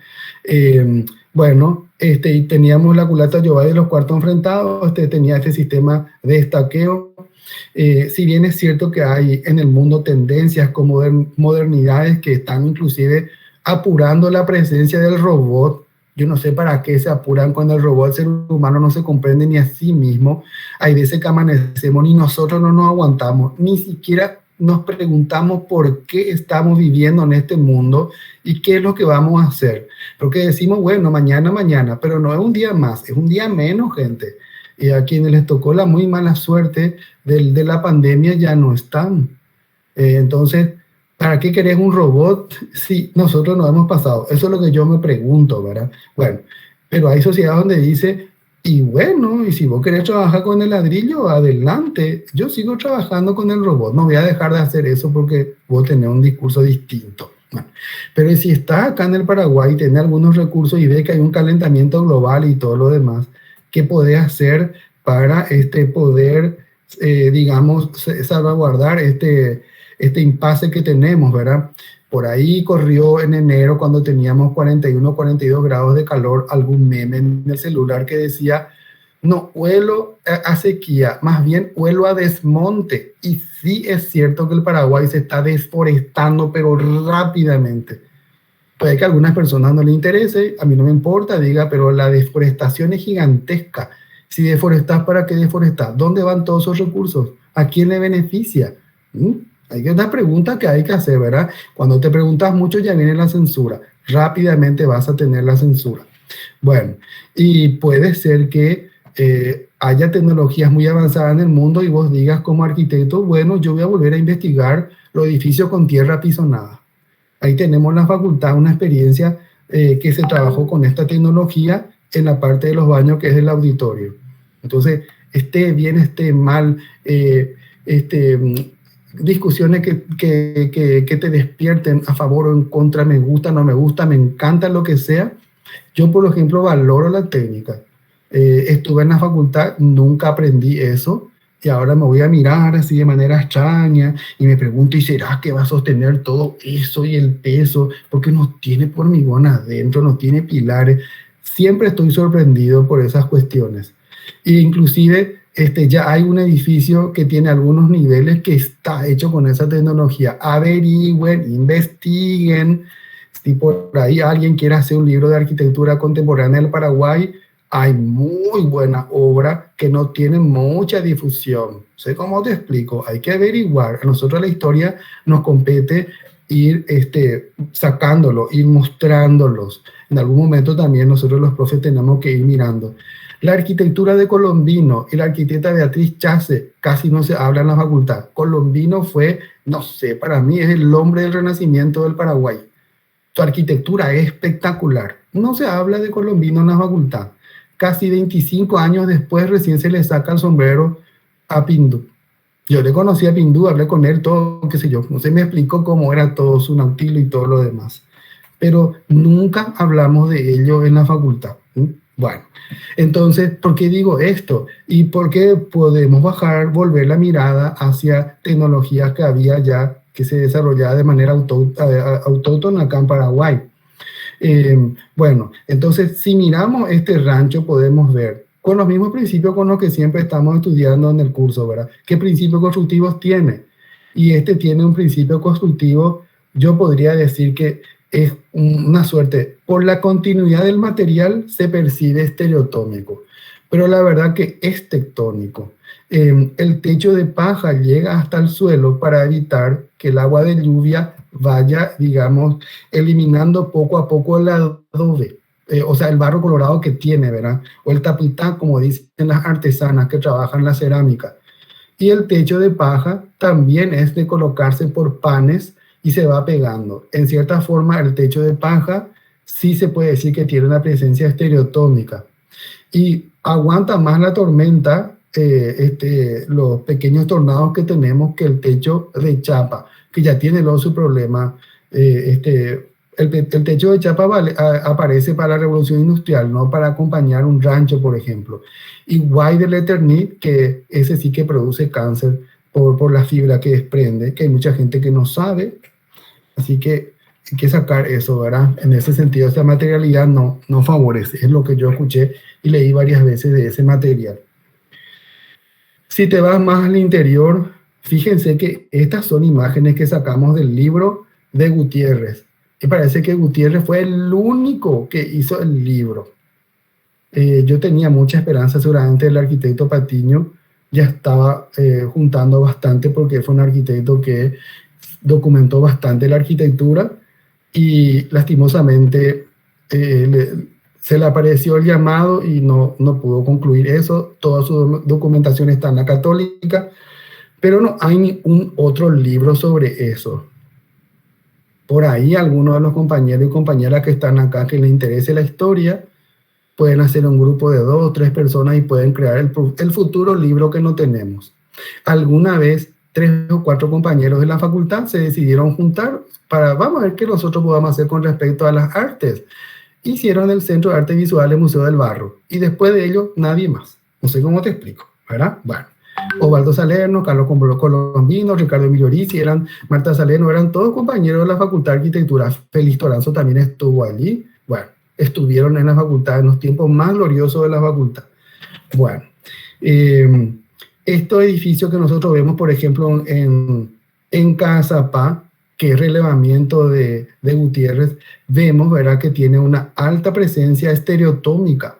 Bueno, y teníamos la culata Yobay de los cuartos enfrentados, tenía este sistema de estaqueo. Si bien es cierto que hay en el mundo tendencias con modernidades que están inclusive apurando la presencia del robot, yo no sé para qué se apuran cuando el robot, el ser humano no se comprende ni a sí mismo. Hay veces que amanecemos y nosotros no nos aguantamos, ni siquiera nos preguntamos por qué estamos viviendo en este mundo y qué es lo que vamos a hacer. Porque decimos, bueno, mañana, pero no es un día más, es un día menos, gente. Y a quienes les tocó la muy mala suerte de la pandemia ya no están. Entonces, ¿para qué querés un robot si nosotros no hemos pasado? Eso es lo que yo me pregunto, ¿verdad? Bueno, pero hay sociedades donde dice, y bueno, y si vos querés trabajar con el ladrillo, adelante. Yo sigo trabajando con el robot. No voy a dejar de hacer eso porque vos tenés un discurso distinto. Bueno, pero si estás acá en el Paraguay, tenés algunos recursos y ves que hay un calentamiento global y todo lo demás, ¿qué podés hacer para poder, digamos, salvaguardar este impasse que tenemos, ¿verdad? Por ahí corrió en enero, cuando teníamos 41, 42 grados de calor, algún meme en el celular que decía, no huelo a sequía, más bien huelo a desmonte. Y sí es cierto que el Paraguay se está desforestando, pero rápidamente. Puede que a algunas personas no les interese, a mí no me importa, diga, pero la deforestación es gigantesca. Si deforestas, ¿para qué deforestas? ¿Dónde van todos esos recursos? ¿A quién le beneficia? Hay una pregunta que hay que hacer, ¿verdad? Cuando te preguntas mucho ya viene la censura. Rápidamente vas a tener la censura. Bueno, y puede ser que haya tecnologías muy avanzadas en el mundo y vos digas como arquitecto, bueno, yo voy a volver a investigar los edificios con tierra apisonada. Ahí tenemos en la facultad una experiencia que se trabajó con esta tecnología en la parte de los baños, que es el auditorio. Entonces, esté bien, esté mal, discusiones que te despierten a favor o en contra, me gusta, no me gusta, me encanta, lo que sea. Yo, por ejemplo, valoro la técnica. Estuve en la facultad, nunca aprendí eso. Y ahora me voy a mirar así de manera extraña y me pregunto, ¿y será que va a sostener todo eso y el peso? Porque no tiene hormigón adentro, no tiene pilares. Siempre estoy sorprendido por esas cuestiones. E inclusive ya hay un edificio que tiene algunos niveles que está hecho con esa tecnología. Averigüen, investiguen. Si por ahí alguien quiere hacer un libro de arquitectura contemporánea del Paraguay, hay muy buena obra que no tiene mucha difusión. Sé cómo te explico, hay que averiguar. A nosotros la historia nos compete ir sacándolo, ir mostrándolos. En algún momento también nosotros los profes tenemos que ir mirando. La arquitectura de Colombino y la arquitecta Beatriz Chase casi no se habla en la facultad. Colombino fue, no sé, para mí es el hombre del renacimiento del Paraguay. Su arquitectura es espectacular. No se habla de Colombino en la facultad. Casi 25 años después recién se le saca el sombrero a Pindú. Yo le conocí a Pindú, hablé con él, todo, qué sé yo. No se me explicó cómo era todo su nautilo y todo lo demás. Pero nunca hablamos de ello en la facultad. Bueno, entonces, ¿por qué digo esto? Y por qué podemos volver la mirada hacia tecnologías que había ya, que se desarrollaba de manera autóctona acá en Paraguay. Bueno, entonces, si miramos este rancho, podemos ver con los mismos principios con los que siempre estamos estudiando en el curso, ¿verdad? ¿Qué principios constructivos tiene? Y tiene un principio constructivo, yo podría decir que es una suerte. Por la continuidad del material se percibe estereotómico, pero la verdad que es tectónico. El techo de paja llega hasta el suelo para evitar que el agua de lluvia vaya, digamos, eliminando poco a poco el adobe, o sea, el barro colorado que tiene, ¿verdad? O el tapitán, como dicen las artesanas que trabajan la cerámica. Y el techo de paja también es de colocarse por panes y se va pegando. En cierta forma, el techo de paja sí se puede decir que tiene una presencia estereotómica y aguanta más la tormenta, los pequeños tornados que tenemos, que el techo de chapa, que ya tiene luego su problema. El techo de chapa aparece para la revolución industrial, no para acompañar un rancho, por ejemplo. Y guay del Eternit, que ese sí que produce cáncer por la fibra que desprende, que hay mucha gente que no sabe, así que hay que sacar eso, ¿verdad? En ese sentido, esa materialidad no favorece, es lo que yo escuché y leí varias veces de ese material. Si te vas más al interior, fíjense que estas son imágenes que sacamos del libro de Gutiérrez. Y parece que Gutiérrez fue el único que hizo el libro. Yo tenía mucha esperanza, seguramente el arquitecto Patiño ya estaba juntando bastante porque fue un arquitecto que documentó bastante la arquitectura y lastimosamente se le apareció el llamado y no pudo concluir eso. Toda su documentación está en la Católica, pero no hay ningún otro libro sobre eso. Por ahí algunos de los compañeros y compañeras que están acá que les interese la historia pueden hacer un grupo de 2 o 3 personas y pueden crear el futuro libro que no tenemos. Alguna vez 3 o 4 compañeros de la facultad se decidieron juntar para, vamos a ver qué nosotros podamos hacer con respecto a las artes. Hicieron el Centro de Arte Visual del Museo del Barro y después de ello nadie más. No sé cómo te explico, ¿verdad? Bueno, Osvaldo Salerno, Carlos Colombino, Ricardo Migliorisi, Marta Salerno, eran todos compañeros de la Facultad de Arquitectura. Félix Toranzo también estuvo allí. Bueno, estuvieron en la facultad en los tiempos más gloriosos de la facultad. Bueno, estos edificios que nosotros vemos, por ejemplo, en Cazapá, que es relevamiento de Gutiérrez, vemos, ¿verdad?, que tiene una alta presencia estereotómica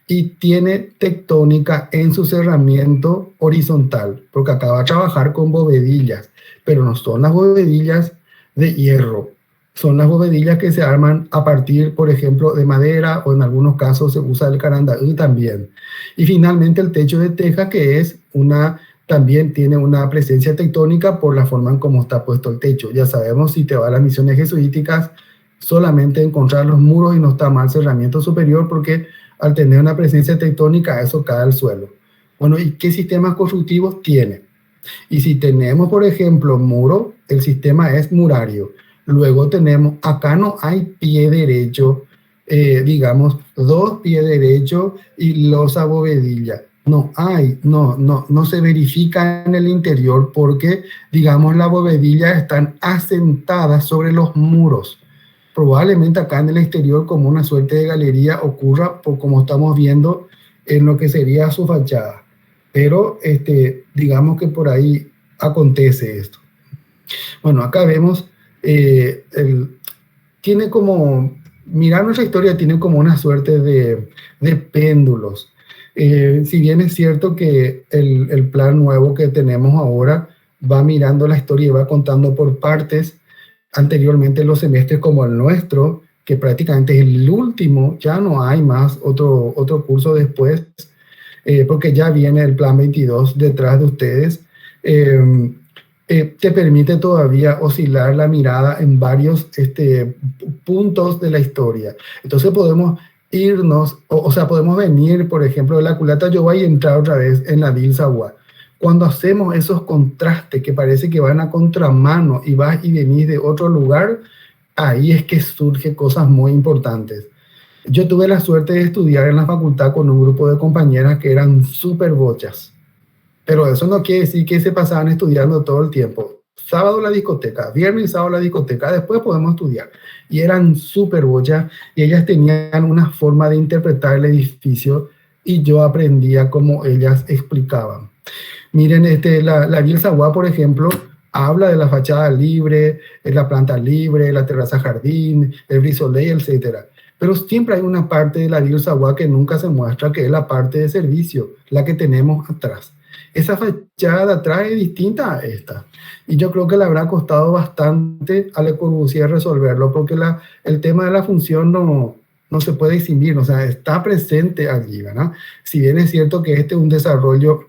y tiene tectónica en su cerramiento horizontal, porque acaba de trabajar con bovedillas, pero no son las bovedillas de hierro, son las bovedillas que se arman a partir, por ejemplo, de madera, o en algunos casos se usa el carandaí también. Y finalmente el techo de teja, que es también tiene una presencia tectónica por la forma en cómo está puesto el techo. Ya sabemos, si te vas a las misiones jesuíticas, solamente encontrar los muros y no está mal cerramiento superior, porque al tener una presencia tectónica, eso cae al suelo. Bueno, ¿y qué sistemas constructivos tiene? Y si tenemos, por ejemplo, muro, el sistema es murario. Luego tenemos, acá no hay pie derecho, digamos, 2 pies derechos y losa bovedilla. No hay, no se verifica en el interior porque, digamos, las bovedillas están asentadas sobre los muros. Probablemente acá en el exterior, como una suerte de galería, ocurra por como estamos viendo en lo que sería su fachada. Pero digamos que por ahí acontece esto. Bueno, acá vemos, tiene como, mirar nuestra historia tiene como una suerte de péndulos. Si bien es cierto que el plan nuevo que tenemos ahora va mirando la historia y va contando por partes, anteriormente los semestres como el nuestro, que prácticamente es el último, ya no hay más otro curso después, porque ya viene el plan 22 detrás de ustedes, te permite todavía oscilar la mirada en varios puntos de la historia. Entonces podemos irnos, o sea, podemos venir, por ejemplo, de la culata Yoba y entrar otra vez en la Dilsahua. Cuando hacemos esos contrastes que parece que van a contramano y vas y venís de otro lugar, ahí es que surgen cosas muy importantes. Yo tuve la suerte de estudiar en la facultad con un grupo de compañeras que eran súper bochas, pero eso no quiere decir que se pasaban estudiando todo el tiempo. Sábado la discoteca, viernes y sábado la discoteca, después podemos estudiar. Y eran súper bochas y ellas tenían una forma de interpretar el edificio y yo aprendía como ellas explicaban. Miren, la Dilsahua, por ejemplo, habla de la fachada libre, la planta libre, la terraza jardín, el brisolé, etc. Pero siempre hay una parte de la Dilsahua que nunca se muestra, que es la parte de servicio, la que tenemos atrás. Esa fachada de atrás es distinta a esta. Y yo creo que le habrá costado bastante a Le Corbusier resolverlo, porque el tema de la función no se puede eximir, o sea, está presente allí, ¿verdad? Si bien es cierto que este es un desarrollo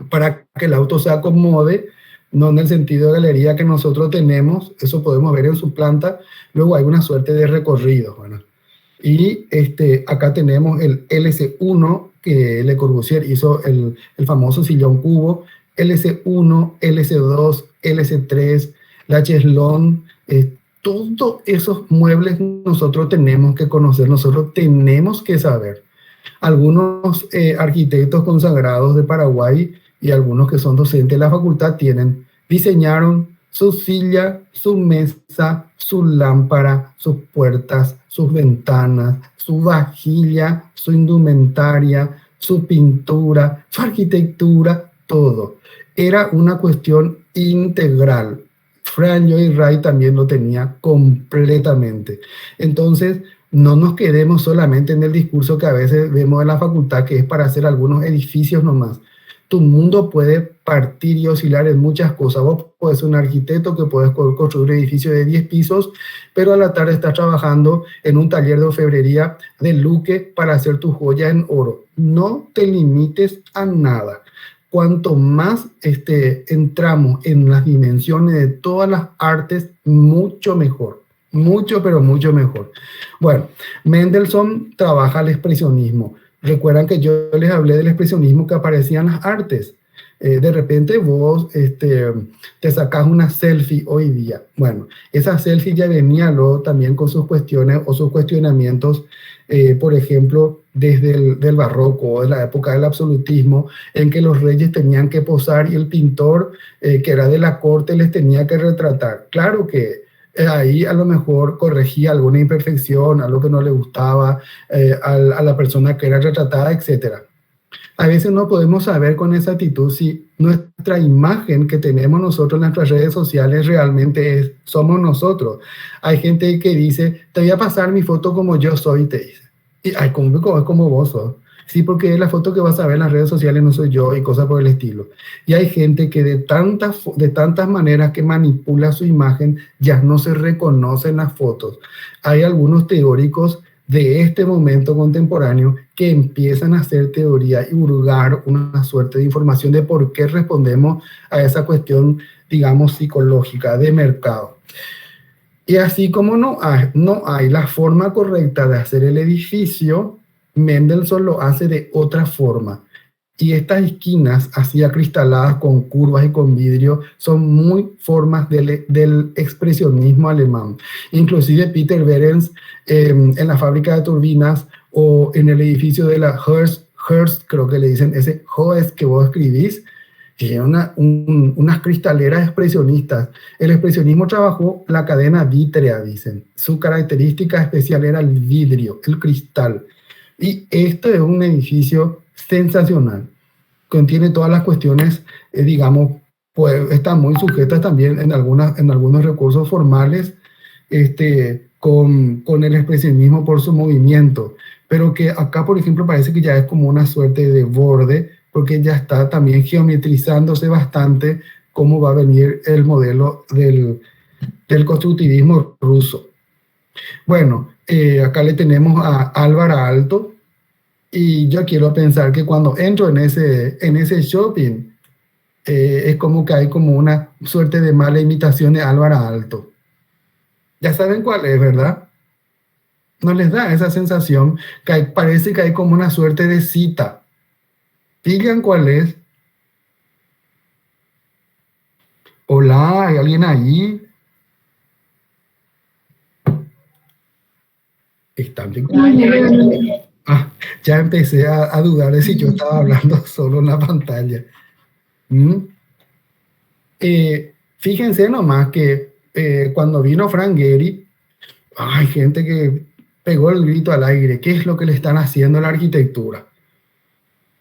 para que el auto se acomode, no en el sentido de galería que nosotros tenemos, eso podemos ver en su planta, luego hay una suerte de recorrido, ¿verdad? Y acá tenemos el LC1, que Le Corbusier hizo el famoso sillón cubo, LC1, LC2, LC3, la Cheslon, todos esos muebles nosotros tenemos que conocer, nosotros tenemos que saber. Algunos arquitectos consagrados de Paraguay y algunos que son docentes de la facultad diseñaron su silla, su mesa, su lámpara, sus puertas, sus ventanas, su vajilla, su indumentaria, su pintura, su arquitectura, todo. Era una cuestión integral. Frank Lloyd Wright también lo tenía completamente. Entonces, no nos quedemos solamente en el discurso que a veces vemos en la facultad, que es para hacer algunos edificios nomás. Tu mundo puede partir y oscilar en muchas cosas. Vos puedes ser un arquitecto que puedes construir un edificio de 10 pisos, pero a la tarde estás trabajando en un taller de orfebrería de Luque para hacer tu joya en oro. No te limites a nada. Cuanto más entramos en las dimensiones de todas las artes, mucho mejor. Mucho, pero mucho mejor. Bueno, Mendelssohn trabaja el expresionismo. Recuerdan que yo les hablé del expresionismo que aparecía en las artes. De repente vos te sacás una selfie hoy día. Bueno, esa selfie ya venía luego también con sus cuestiones o sus cuestionamientos, por ejemplo, desde el barroco, de la época del absolutismo, en que los reyes tenían que posar y el pintor, que era de la corte, les tenía que retratar. Claro que ahí a lo mejor corregía alguna imperfección, algo que no le gustaba a la persona que era retratada, etc. A veces no podemos saber con exactitud si nuestra imagen que tenemos nosotros en nuestras redes sociales realmente somos nosotros. Hay gente que dice, te voy a pasar mi foto como yo soy, te dice. Y ay, como vos sos. Sí, porque la foto que vas a ver en las redes sociales no soy yo y cosas por el estilo. Y hay gente que de tantas maneras que manipula su imagen ya no se reconoce en las fotos. Hay algunos teóricos de este momento contemporáneo que empiezan a hacer teoría y hurgar una suerte de información de por qué respondemos a esa cuestión, digamos, psicológica de mercado. Y así como no hay la forma correcta de hacer el edificio, Mendelssohn lo hace de otra forma. Y estas esquinas así acristaladas con curvas y con vidrio son muy formas del expresionismo alemán. Inclusive Peter Behrens en la fábrica de turbinas o en el edificio de la Hearst, creo que le dicen ese Hoest que vos escribís, tiene unas cristaleras expresionistas. El expresionismo trabajó la cadena vítrea, dicen. Su característica especial era el vidrio, el cristal. Y este es un edificio sensacional. Contiene todas las cuestiones, digamos, pues están muy sujetas también en algunos recursos formales con el expresionismo por su movimiento. Pero que acá, por ejemplo, parece que ya es como una suerte de borde, porque ya está también geometrizándose bastante cómo va a venir el modelo del constructivismo ruso. Bueno, acá le tenemos a Álvaro Aalto, y yo quiero pensar que cuando entro en ese shopping, es como que hay como una suerte de mala imitación de Álvaro Aalto. Ya saben cuál es, ¿verdad? ¿No les da esa sensación que parece que hay como una suerte de cita? Digan cuál es. Hola, ¿hay alguien ahí? ¿Están bien? Ya empecé a dudar de si yo estaba hablando solo en la pantalla. Fíjense nomás que cuando vino Frank Gehry, hay gente que pegó el grito al aire. ¿Qué es lo que le están haciendo a la arquitectura?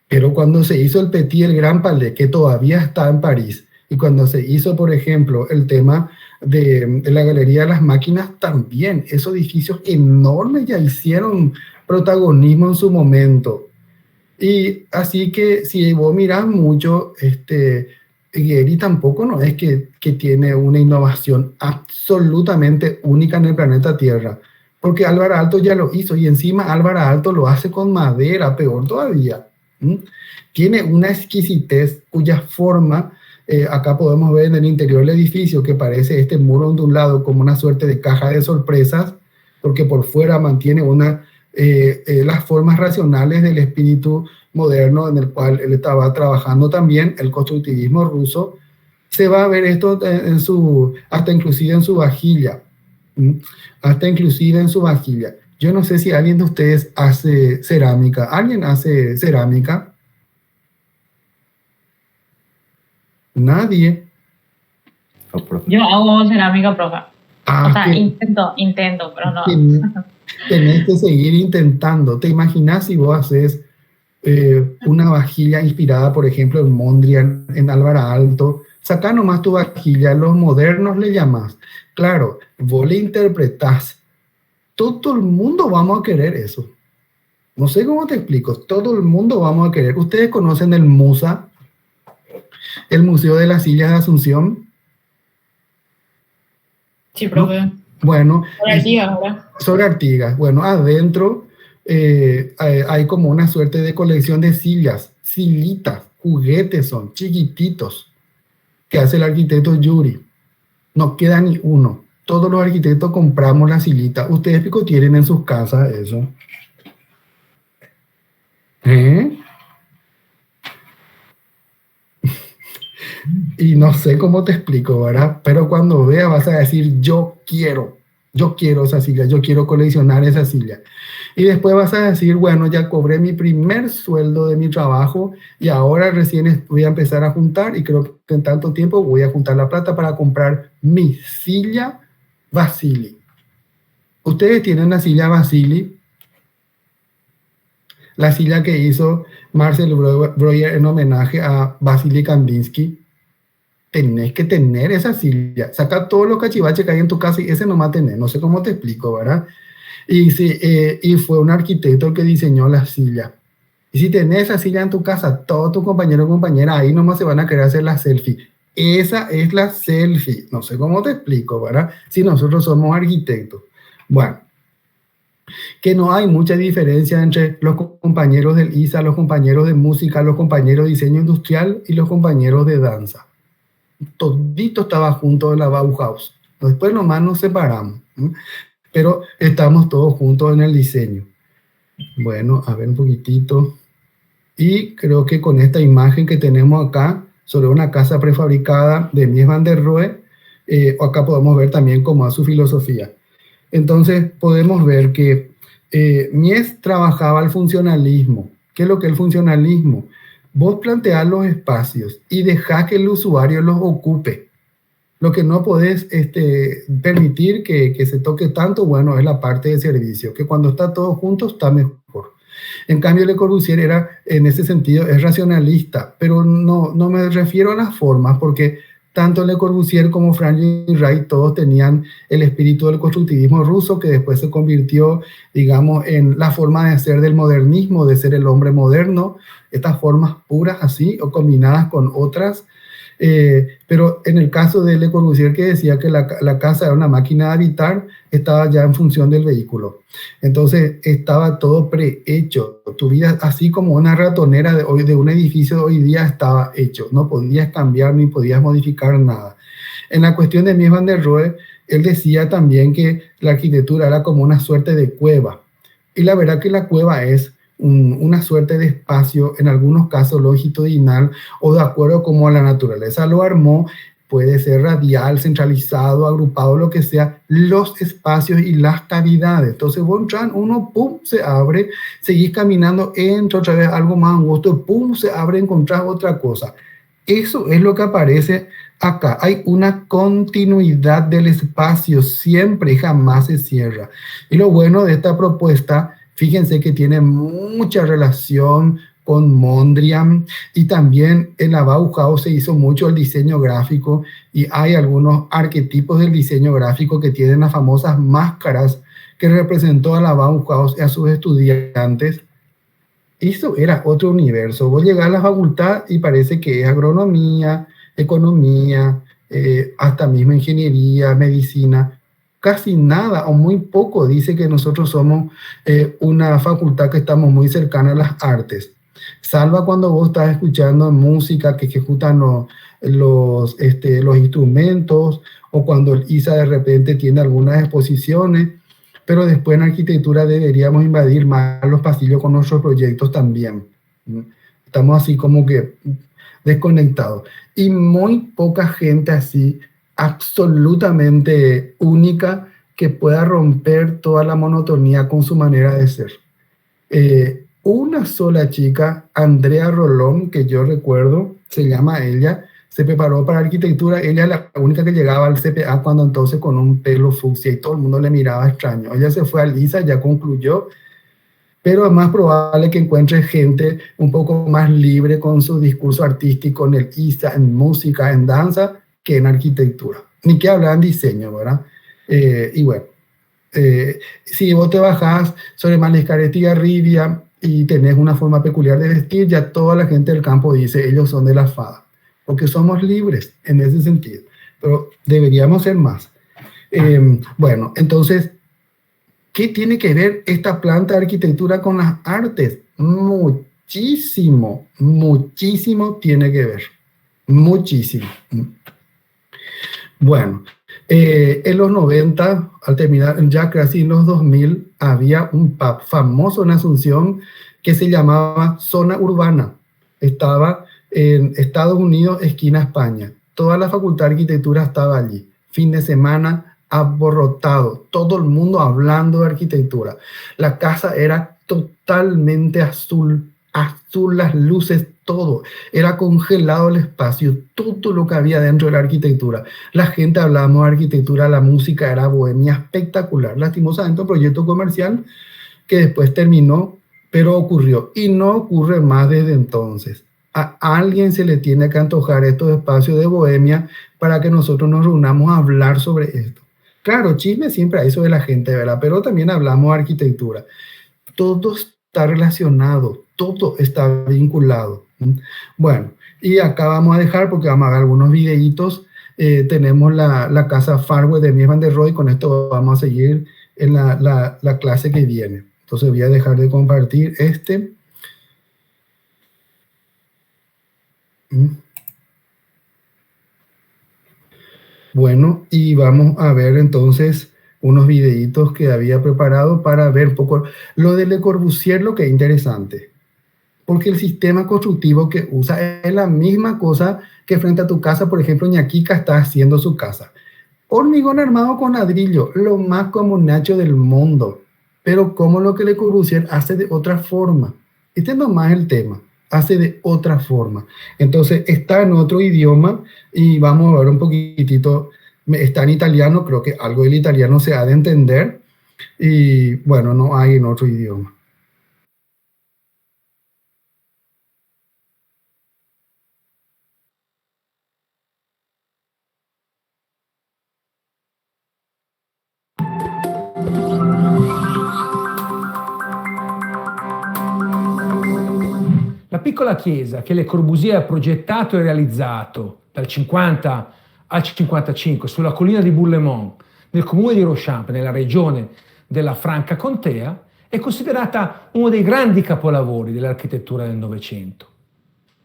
Pero cuando se hizo el Petit, el Gran Palais, que todavía está en París, y cuando se hizo, por ejemplo, el tema de la Galería de las Máquinas, también esos edificios enormes ya hicieron protagonismo en su momento. Y así que si vos mirás mucho, Gehry tampoco no es que tiene una innovación absolutamente única en el planeta Tierra, porque Álvaro Aalto ya lo hizo y encima Álvaro Aalto lo hace con madera, peor todavía. ¿Mm? Tiene una exquisitez cuya forma, acá podemos ver en el interior del edificio que parece este muro ondulado como una suerte de caja de sorpresas, porque por fuera mantiene las formas racionales del espíritu moderno en el cual él estaba trabajando también, el constructivismo ruso. Se va a ver esto hasta inclusive en su vajilla, hasta inclusive en su vajilla. Yo no sé si alguien de ustedes hace cerámica. ¿Alguien hace cerámica? Nadie. Yo hago cerámica, profe. O sea, que intento, pero no. Tenés que seguir intentando. ¿Te imaginas si vos haces una vajilla inspirada, por ejemplo, en Mondrian, en Álvaro Aalto? Sacá nomás tu vajilla, los modernos le llamás. Claro, vos le interpretás. Todo el mundo vamos a querer eso. No sé cómo te explico. Todo el mundo vamos a querer. ¿Ustedes conocen el MUSA? El Museo de las Sillas de Asunción. Sí, profe. Bueno. Sobre Artigas, ¿verdad? Sobre Artigas. Bueno, adentro hay como una suerte de colección de sillas, sillitas, juguetes son, chiquititos, que hace el arquitecto Yuri. No queda ni uno. Todos los arquitectos compramos la sillita. Ustedes pico tienen en sus casas eso. Y no sé cómo te explico, ¿verdad? Pero cuando veas vas a decir, yo quiero esa silla, yo quiero coleccionar esa silla. Y después vas a decir, bueno, ya cobré mi primer sueldo de mi trabajo y ahora recién voy a empezar a juntar y creo que en tanto tiempo voy a juntar la plata para comprar mi silla Vasily. ¿Ustedes tienen la silla Vasily? La silla que hizo Marcel Breuer en homenaje a Vasily Kandinsky. Tenés que tener esa silla. Saca todos los cachivaches que hay en tu casa y ese nomás tenés. No sé cómo te explico, ¿verdad? Y fue un arquitecto el que diseñó la silla. Y si tenés esa silla en tu casa, todos tus compañeros y compañeras ahí nomás se van a querer hacer la selfie. Esa es la selfie. No sé cómo te explico, ¿verdad? Si nosotros somos arquitectos. Bueno, que no hay mucha diferencia entre los compañeros del ISA, los compañeros de música, los compañeros de diseño industrial y los compañeros de danza. Todito estaba junto en la Bauhaus. Después nomás nos separamos, ¿sí? Pero estamos todos juntos en el diseño. Bueno, a ver un poquitito. Y creo que con esta imagen que tenemos acá sobre una casa prefabricada de Mies van der Rohe, acá podemos ver también cómo es su filosofía. Entonces podemos ver que Mies trabajaba el funcionalismo. ¿Qué es lo que es el funcionalismo? Vos planteás los espacios y dejás que el usuario los ocupe. Lo que no podés permitir que se toque tanto, bueno, es la parte de servicio, que cuando está todo junto está mejor. En cambio, Le Corbusier en ese sentido, es racionalista, pero no me refiero a las formas, porque tanto Le Corbusier como Frank Lloyd Wright todos tenían el espíritu del constructivismo ruso, que después se convirtió, digamos, en la forma de ser del modernismo, de ser el hombre moderno, estas formas puras así, o combinadas con otras. Pero en el caso de Le Corbusier, que decía que la casa era una máquina de habitar, estaba ya en función del vehículo. Entonces estaba todo prehecho. Tu vida, así como una ratonera de un edificio de hoy día, estaba hecho. No podías cambiar ni podías modificar nada. En la cuestión de Mies van der Rohe, él decía también que la arquitectura era como una suerte de cueva. Y la verdad que la cueva es una suerte de espacio, en algunos casos longitudinal o de acuerdo como la naturaleza lo armó, puede ser radial, centralizado, agrupado, lo que sea, los espacios y las cavidades. Entonces vos entras, uno, pum, se abre, seguís caminando, entra otra vez algo más angosto, pum, se abre, encontrás otra cosa. Eso es lo que aparece acá. Hay una continuidad del espacio, siempre y jamás se cierra. Y lo bueno de esta propuesta, fíjense que tiene mucha relación con Mondrian y también en la Bauhaus se hizo mucho el diseño gráfico y hay algunos arquetipos del diseño gráfico que tienen las famosas máscaras que representó a la Bauhaus y a sus estudiantes. Eso era otro universo. Vos llegás a la facultad y parece que es agronomía, economía, hasta mismo ingeniería, medicina. Casi nada o muy poco dice que nosotros somos una facultad que estamos muy cercana a las artes. Salva cuando vos estás escuchando música que ejecutan los instrumentos, o cuando el ISA de repente tiene algunas exposiciones, pero después en arquitectura deberíamos invadir más los pasillos con nuestros proyectos también. Estamos así como que desconectados. Y muy poca gente así, absolutamente única, que pueda romper toda la monotonía con su manera de ser. Una sola chica, Andrea Rolón, que yo recuerdo, se llama ella, se preparó para arquitectura. Ella es la única que llegaba al CPA cuando entonces con un pelo fucsia y todo el mundo le miraba extraño. Ella se fue al ISA, ya concluyó, pero es más probable que encuentre gente un poco más libre con su discurso artístico en el ISA, en música, en danza, que en arquitectura. Ni que hablar en diseño, ¿verdad? Y bueno, si vos te bajás sobre Malescaret y Garribia y tenés una forma peculiar de vestir, ya toda la gente del campo dice, ellos son de la FADA, porque somos libres en ese sentido, pero deberíamos ser más. Bueno, entonces, ¿qué tiene que ver esta planta de arquitectura con las artes? Muchísimo, muchísimo tiene que ver, muchísimo. Bueno, en los 90, al terminar, ya casi en los 2000, había un pub famoso en Asunción que se llamaba Zona Urbana. Estaba en Estados Unidos, esquina España. Toda la Facultad de Arquitectura estaba allí. Fin de semana aborrotado, todo el mundo hablando de arquitectura. La casa era totalmente azul, azul las luces, todo. Era congelado el espacio, todo lo que había dentro de la arquitectura. La gente hablábamos de arquitectura, la música era bohemia, espectacular. Lastimosamente un proyecto comercial que después terminó, pero ocurrió. Y no ocurre más desde entonces. A alguien se le tiene que antojar estos espacios de bohemia para que nosotros nos reunamos a hablar sobre esto. Claro, chisme siempre hay sobre la gente, ¿verdad? Pero también hablamos de arquitectura. Todo está relacionado, todo está vinculado. Bueno, y acá vamos a dejar porque vamos a ver algunos videitos. Tenemos la casa Farway de Mies van der Rohe. Con esto vamos a seguir en la clase que viene. Entonces voy a dejar de compartir este. Bueno, y vamos a ver entonces unos videitos que había preparado para ver un poco lo de Le Corbusier, lo que es interesante. Porque el sistema constructivo que usa es la misma cosa que frente a tu casa, por ejemplo, Ñaquica está haciendo su casa. Hormigón armado con ladrillo, lo más comunacho del mundo. Pero como lo que Le Corbusier hace de otra forma. Este no es más el tema, hace de otra forma. Entonces está en otro idioma y vamos a ver un poquitito. Está en italiano, creo que algo del italiano se ha de entender. Y bueno, no hay en otro idioma. La piccola chiesa che Le Corbusier ha progettato e realizzato dal 50 al 55 sulla collina di Bourlemont, nel comune di Ronchamp, nella regione della Franca Contea, è considerata uno dei grandi capolavori dell'architettura del Novecento.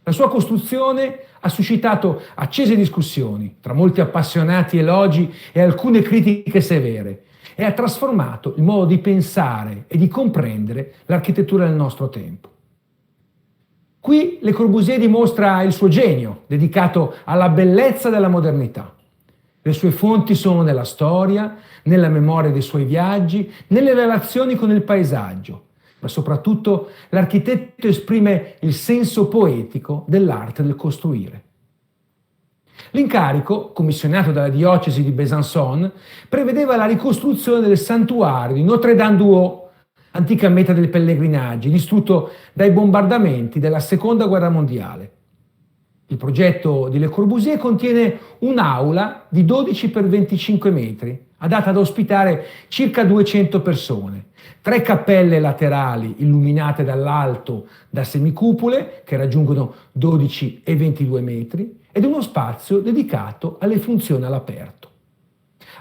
La sua costruzione ha suscitato accese discussioni, tra molti appassionati elogi e alcune critiche severe, e ha trasformato il modo di pensare e di comprendere l'architettura del nostro tempo. Qui Le Corbusier dimostra il suo genio, dedicato alla bellezza della modernità. Le sue fonti sono nella storia, nella memoria dei suoi viaggi, nelle relazioni con il paesaggio, ma soprattutto l'architetto esprime il senso poetico dell'arte del costruire. L'incarico, commissionato dalla diocesi di Besançon, prevedeva la ricostruzione del santuario di Notre-Dame-du-Haut, antica meta del pellegrinaggio, distrutto dai bombardamenti della Seconda Guerra Mondiale. Il progetto di Le Corbusier contiene un'aula di 12 per 25 metri, adatta ad ospitare circa 200 persone. 3 cappelle laterali illuminate dall'alto da semicupole che raggiungono 12 e 22 metri ed uno spazio dedicato alle funzioni all'aperto.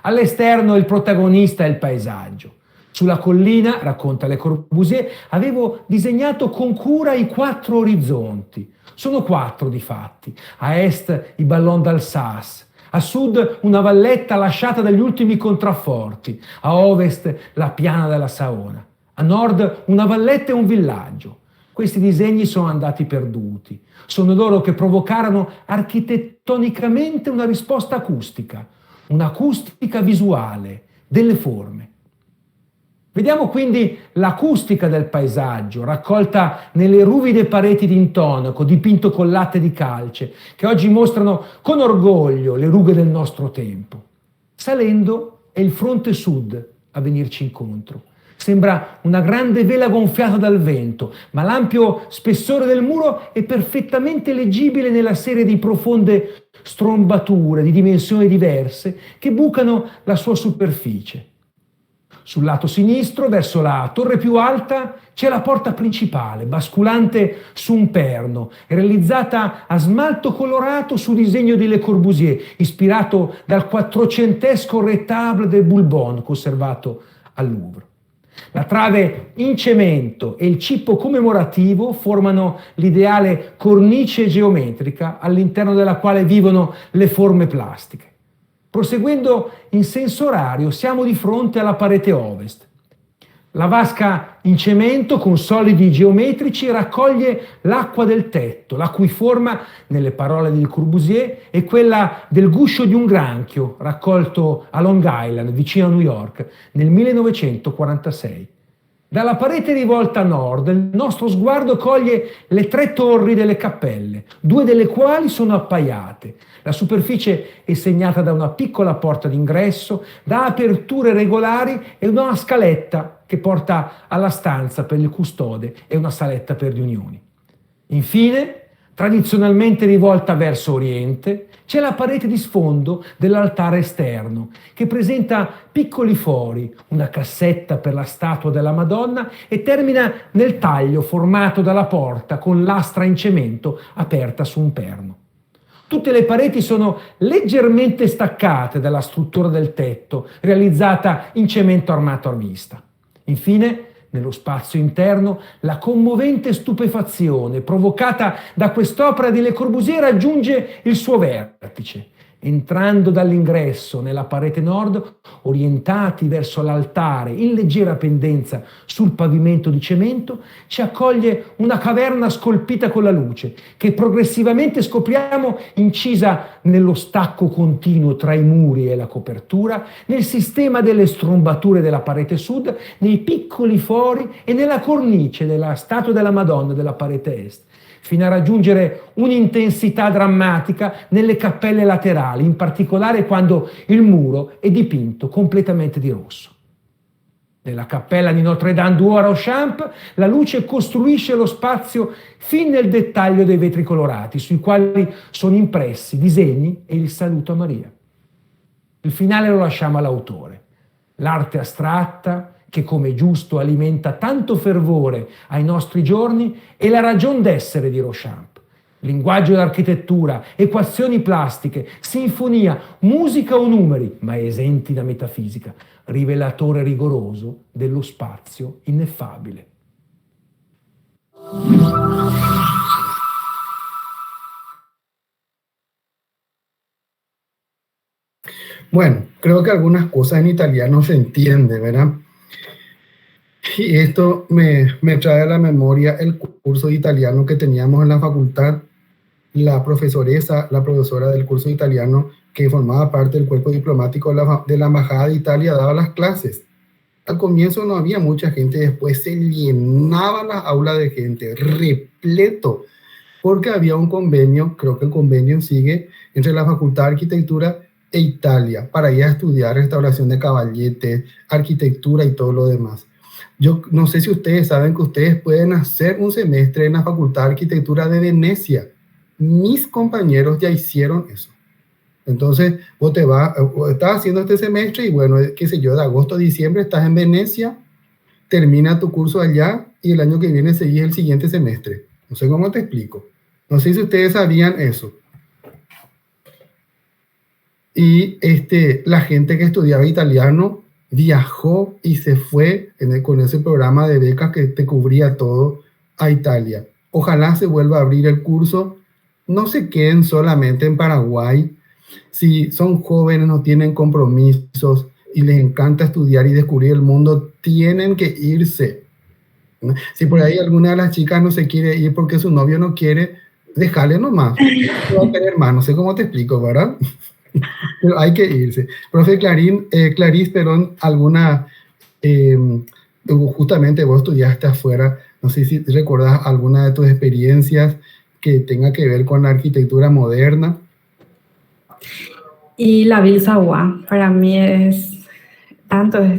All'esterno il protagonista è il paesaggio. Sulla collina, racconta Le Corbusier, avevo disegnato con cura i 4 orizzonti. Sono 4 difatti. A est i Ballons d'Alsace, a sud una valletta lasciata dagli ultimi contrafforti, a ovest la piana della Saona, a nord una valletta e un villaggio. Questi disegni sono andati perduti. Sono loro che provocarono architettonicamente una risposta acustica, un'acustica visuale delle forme. Vediamo quindi l'acustica del paesaggio, raccolta nelle ruvide pareti d'intonaco, dipinto con latte di calce, che oggi mostrano con orgoglio le rughe del nostro tempo. Salendo è il fronte sud a venirci incontro. Sembra una grande vela gonfiata dal vento, ma l'ampio spessore del muro è perfettamente leggibile nella serie di profonde strombature di dimensioni diverse che bucano la sua superficie. Sul lato sinistro, verso la torre più alta, c'è la porta principale, basculante su un perno, realizzata a smalto colorato su disegno di Le Corbusier, ispirato dal quattrocentesco retable del Bourbon, conservato al Louvre. La trave in cemento e il cippo commemorativo formano l'ideale cornice geometrica all'interno della quale vivono le forme plastiche. Proseguendo in senso orario, siamo di fronte alla parete ovest. La vasca in cemento con solidi geometrici raccoglie l'acqua del tetto, la cui forma, nelle parole di Le Corbusier, è quella del guscio di un granchio raccolto a Long Island, vicino a New York, nel 1946. Dalla parete rivolta a nord, il nostro sguardo coglie le 3 torri delle cappelle, 2 delle quali sono appaiate. La superficie è segnata da una piccola porta d'ingresso, da aperture regolari e da una scaletta che porta alla stanza per il custode e una saletta per riunioni. Infine, tradizionalmente rivolta verso oriente, c'è la parete di sfondo dell'altare esterno, che presenta piccoli fori, una cassetta per la statua della Madonna e termina nel taglio formato dalla porta con lastra in cemento aperta su un perno. Tutte le pareti sono leggermente staccate dalla struttura del tetto, realizzata in cemento armato a vista. Infine, nello spazio interno, la commovente stupefazione provocata da quest'opera di Le Corbusier raggiunge il suo vertice. Entrando dall'ingresso nella parete nord, orientati verso l'altare in leggera pendenza sul pavimento di cemento, ci accoglie una caverna scolpita con la luce, che progressivamente scopriamo incisa nello stacco continuo tra i muri e la copertura, nel sistema delle strombature della parete sud, nei piccoli fori e nella cornice della statua della Madonna della parete est, fino a raggiungere un'intensità drammatica nelle cappelle laterali, in particolare quando il muro è dipinto completamente di rosso. Nella cappella di Notre-Dame du Haut-Champ la luce costruisce lo spazio fin nel dettaglio dei vetri colorati, sui quali sono impressi disegni e il saluto a Maria. Il finale lo lasciamo all'autore. L'arte astratta, che come giusto alimenta tanto fervore ai nostri giorni, è la ragion d'essere di Ronchamp. Linguaggio d'architettura, equazioni plastiche, sinfonia, musica o numeri, ma esenti da metafisica, rivelatore rigoroso dello spazio ineffabile. Bueno, creo que algunas cosas en italiano se entiende, ¿verdad? Y esto me trae a la memoria el curso de italiano que teníamos en la facultad. La profesora del curso de italiano que formaba parte del cuerpo diplomático de la Embajada de Italia daba las clases. Al comienzo no había mucha gente, después se llenaba la aula de gente, repleto, porque había un convenio, creo que el convenio sigue, entre la Facultad de Arquitectura e Italia, para ir a estudiar restauración de caballetes, arquitectura y todo lo demás. Yo no sé si ustedes saben que ustedes pueden hacer un semestre en la Facultad de Arquitectura de Venecia. Mis compañeros ya hicieron eso. Entonces, vos estás haciendo este semestre y bueno, qué sé yo, de agosto a diciembre estás en Venecia, termina tu curso allá y el año que viene seguís el siguiente semestre. No sé cómo te explico. No sé si ustedes sabían eso. Y la gente que estudiaba italiano viajó y se fue con ese programa de becas que te cubría todo a Italia. Ojalá se vuelva a abrir el curso. No se queden solamente en Paraguay. Si son jóvenes, no tienen compromisos y les encanta estudiar y descubrir el mundo, tienen que irse. Si por ahí alguna de las chicas no se quiere ir porque su novio no quiere, déjale nomás. No va a tener más, no sé cómo te explico, ¿verdad? Pero hay que irse. Profe Clarice, perdón, justamente vos estudiaste afuera, no sé si recordás alguna de tus experiencias que tenga que ver con la arquitectura moderna. Y la Ville Savoie, para mí es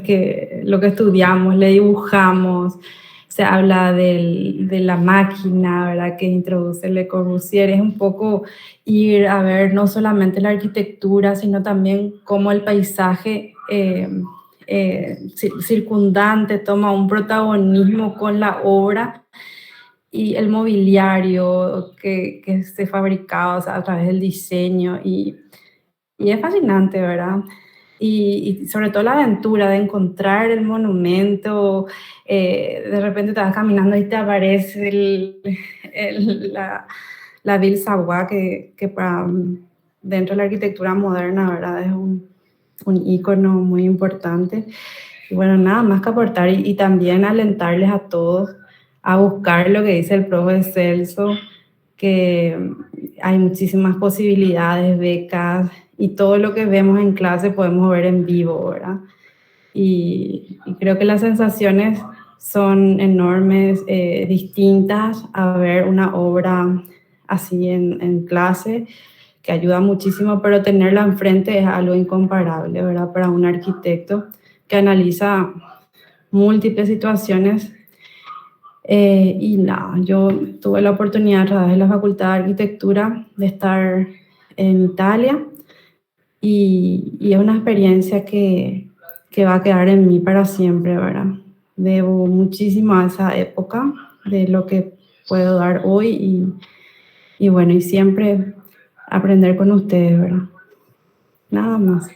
que lo que estudiamos, le dibujamos, se habla de la máquina, ¿verdad?, que introduce Le Corbusier. Es un poco ir a ver no solamente la arquitectura, sino también cómo el paisaje circundante toma un protagonismo con la obra y el mobiliario que se fabricaba, o sea, a través del diseño. Y es fascinante, ¿verdad? Y sobre todo la aventura de encontrar el monumento, de repente te vas caminando y te aparece la Ville Savoie, que para, dentro de la arquitectura moderna, ¿verdad?, es un ícono muy importante. Y bueno, nada más que aportar y también alentarles a todos a buscar lo que dice el profe Celso, que hay muchísimas posibilidades, becas, y todo lo que vemos en clase podemos ver en vivo, ¿verdad? Y creo que las sensaciones son enormes, distintas a ver una obra así en clase, que ayuda muchísimo, pero tenerla enfrente es algo incomparable, ¿verdad? Para un arquitecto que analiza múltiples situaciones. Y nada, yo tuve la oportunidad a través de la Facultad de Arquitectura de estar en Italia y es una experiencia que va a quedar en mí para siempre, ¿verdad? Debo muchísimo a esa época de lo que puedo dar hoy y bueno, y siempre aprender con ustedes, ¿verdad? Nada más.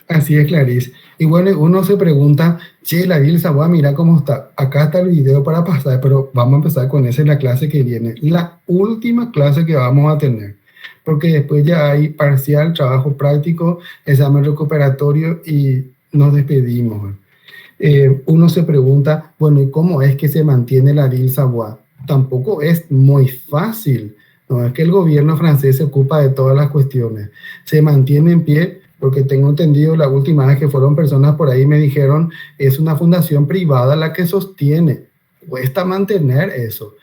Así es, Clarice. Igual uno se pregunta, che, la Ville Savoie, mira cómo está. Acá está el video para pasar, pero vamos a empezar con esa en la clase que viene. La última clase que vamos a tener. Porque después ya hay parcial, trabajo práctico, examen recuperatorio y nos despedimos. Uno se pregunta, bueno, ¿y cómo es que se mantiene la Ville Savoie? Tampoco es muy fácil. No es que el gobierno francés se ocupa de todas las cuestiones. Se mantiene en pie porque tengo entendido la última vez que fueron personas por ahí me dijeron, es una fundación privada la que sostiene. Cuesta mantener eso.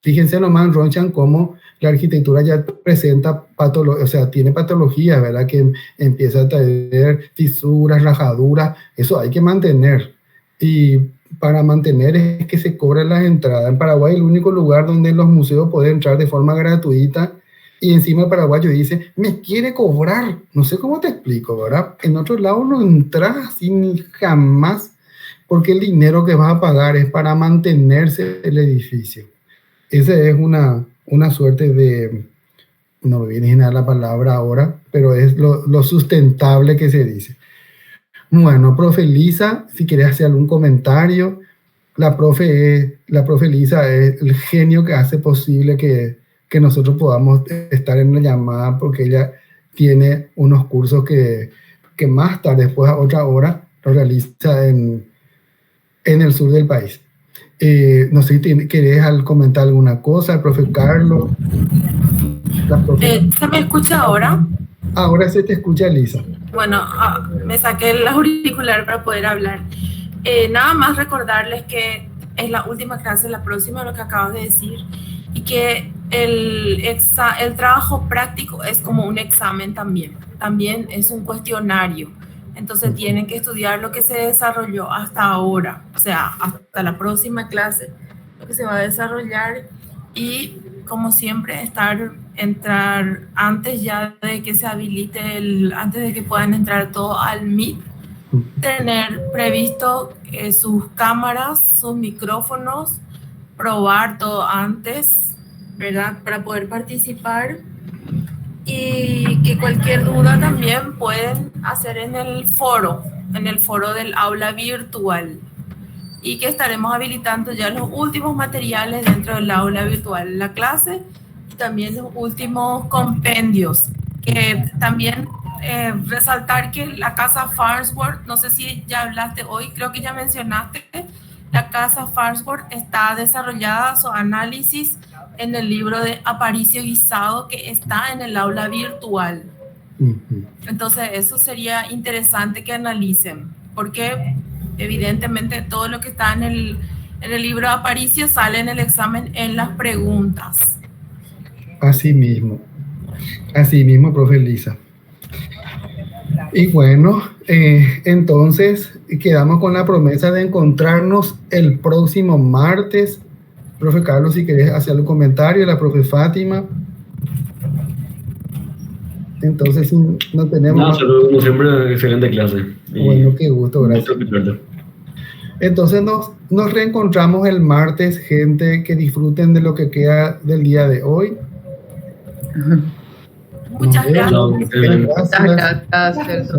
Fíjense nomás, Ronchan, cómo la arquitectura ya presenta patología, o sea, tiene patologías, ¿verdad? Que empieza a tener fisuras, rajaduras, eso hay que mantener. Y para mantener es que se cobran las entradas. En Paraguay el único lugar donde los museos pueden entrar de forma gratuita y encima el paraguayo dice, me quiere cobrar. No sé cómo te explico, ¿verdad? En otro lado no entras así ni jamás porque el dinero que vas a pagar es para mantenerse el edificio. Esa es una suerte de, no me viene a generar la palabra ahora, pero es lo sustentable que se dice. Bueno, profe Lisa, si quieres hacer algún comentario, la profe Lisa es el genio que hace posible que nosotros podamos estar en la llamada porque ella tiene unos cursos que más tarde, después a otra hora, lo realiza en el sur del país. No sé si querés comentar alguna cosa, el profe Carlos. ¿Se me escucha ahora? Ahora se te escucha, Lisa. Bueno, me saqué el auricular para poder hablar. Nada más recordarles que es la última clase, la próxima, lo que acabas de decir, y que el trabajo práctico es como un examen también es un cuestionario. Entonces tienen que estudiar lo que se desarrolló hasta ahora, o sea, hasta la próxima clase, lo que se va a desarrollar y como siempre, entrar antes ya de que se habilite antes de que puedan entrar todos al Meet, tener previsto sus cámaras, sus micrófonos, probar todo antes, ¿verdad? Para poder participar, y que cualquier duda también pueden hacer en el foro del aula virtual, y que estaremos habilitando ya los últimos materiales dentro del aula virtual, la clase, y también los últimos compendios, que también resaltar que la casa Farnsworth, no sé si ya hablaste hoy, creo que ya mencionaste, la casa Farnsworth está desarrollada su análisis en el libro de Aparicio Guisado, que está en el aula virtual. Entonces eso sería interesante que analicen, porque evidentemente todo lo que está en el libro de Aparicio sale en el examen en las preguntas. Así mismo, profe Lisa. Y bueno, entonces quedamos con la promesa de encontrarnos el próximo martes. Profe Carlos, si querés hacer algún comentario, la profe Fátima. Entonces, si no tenemos... No, solo como siempre, excelente clase. Bueno, qué gusto, gracias. Entonces nos reencontramos el martes, gente, que disfruten de lo que queda del día de hoy. Muchas gracias. Gracias. Muchas gracias.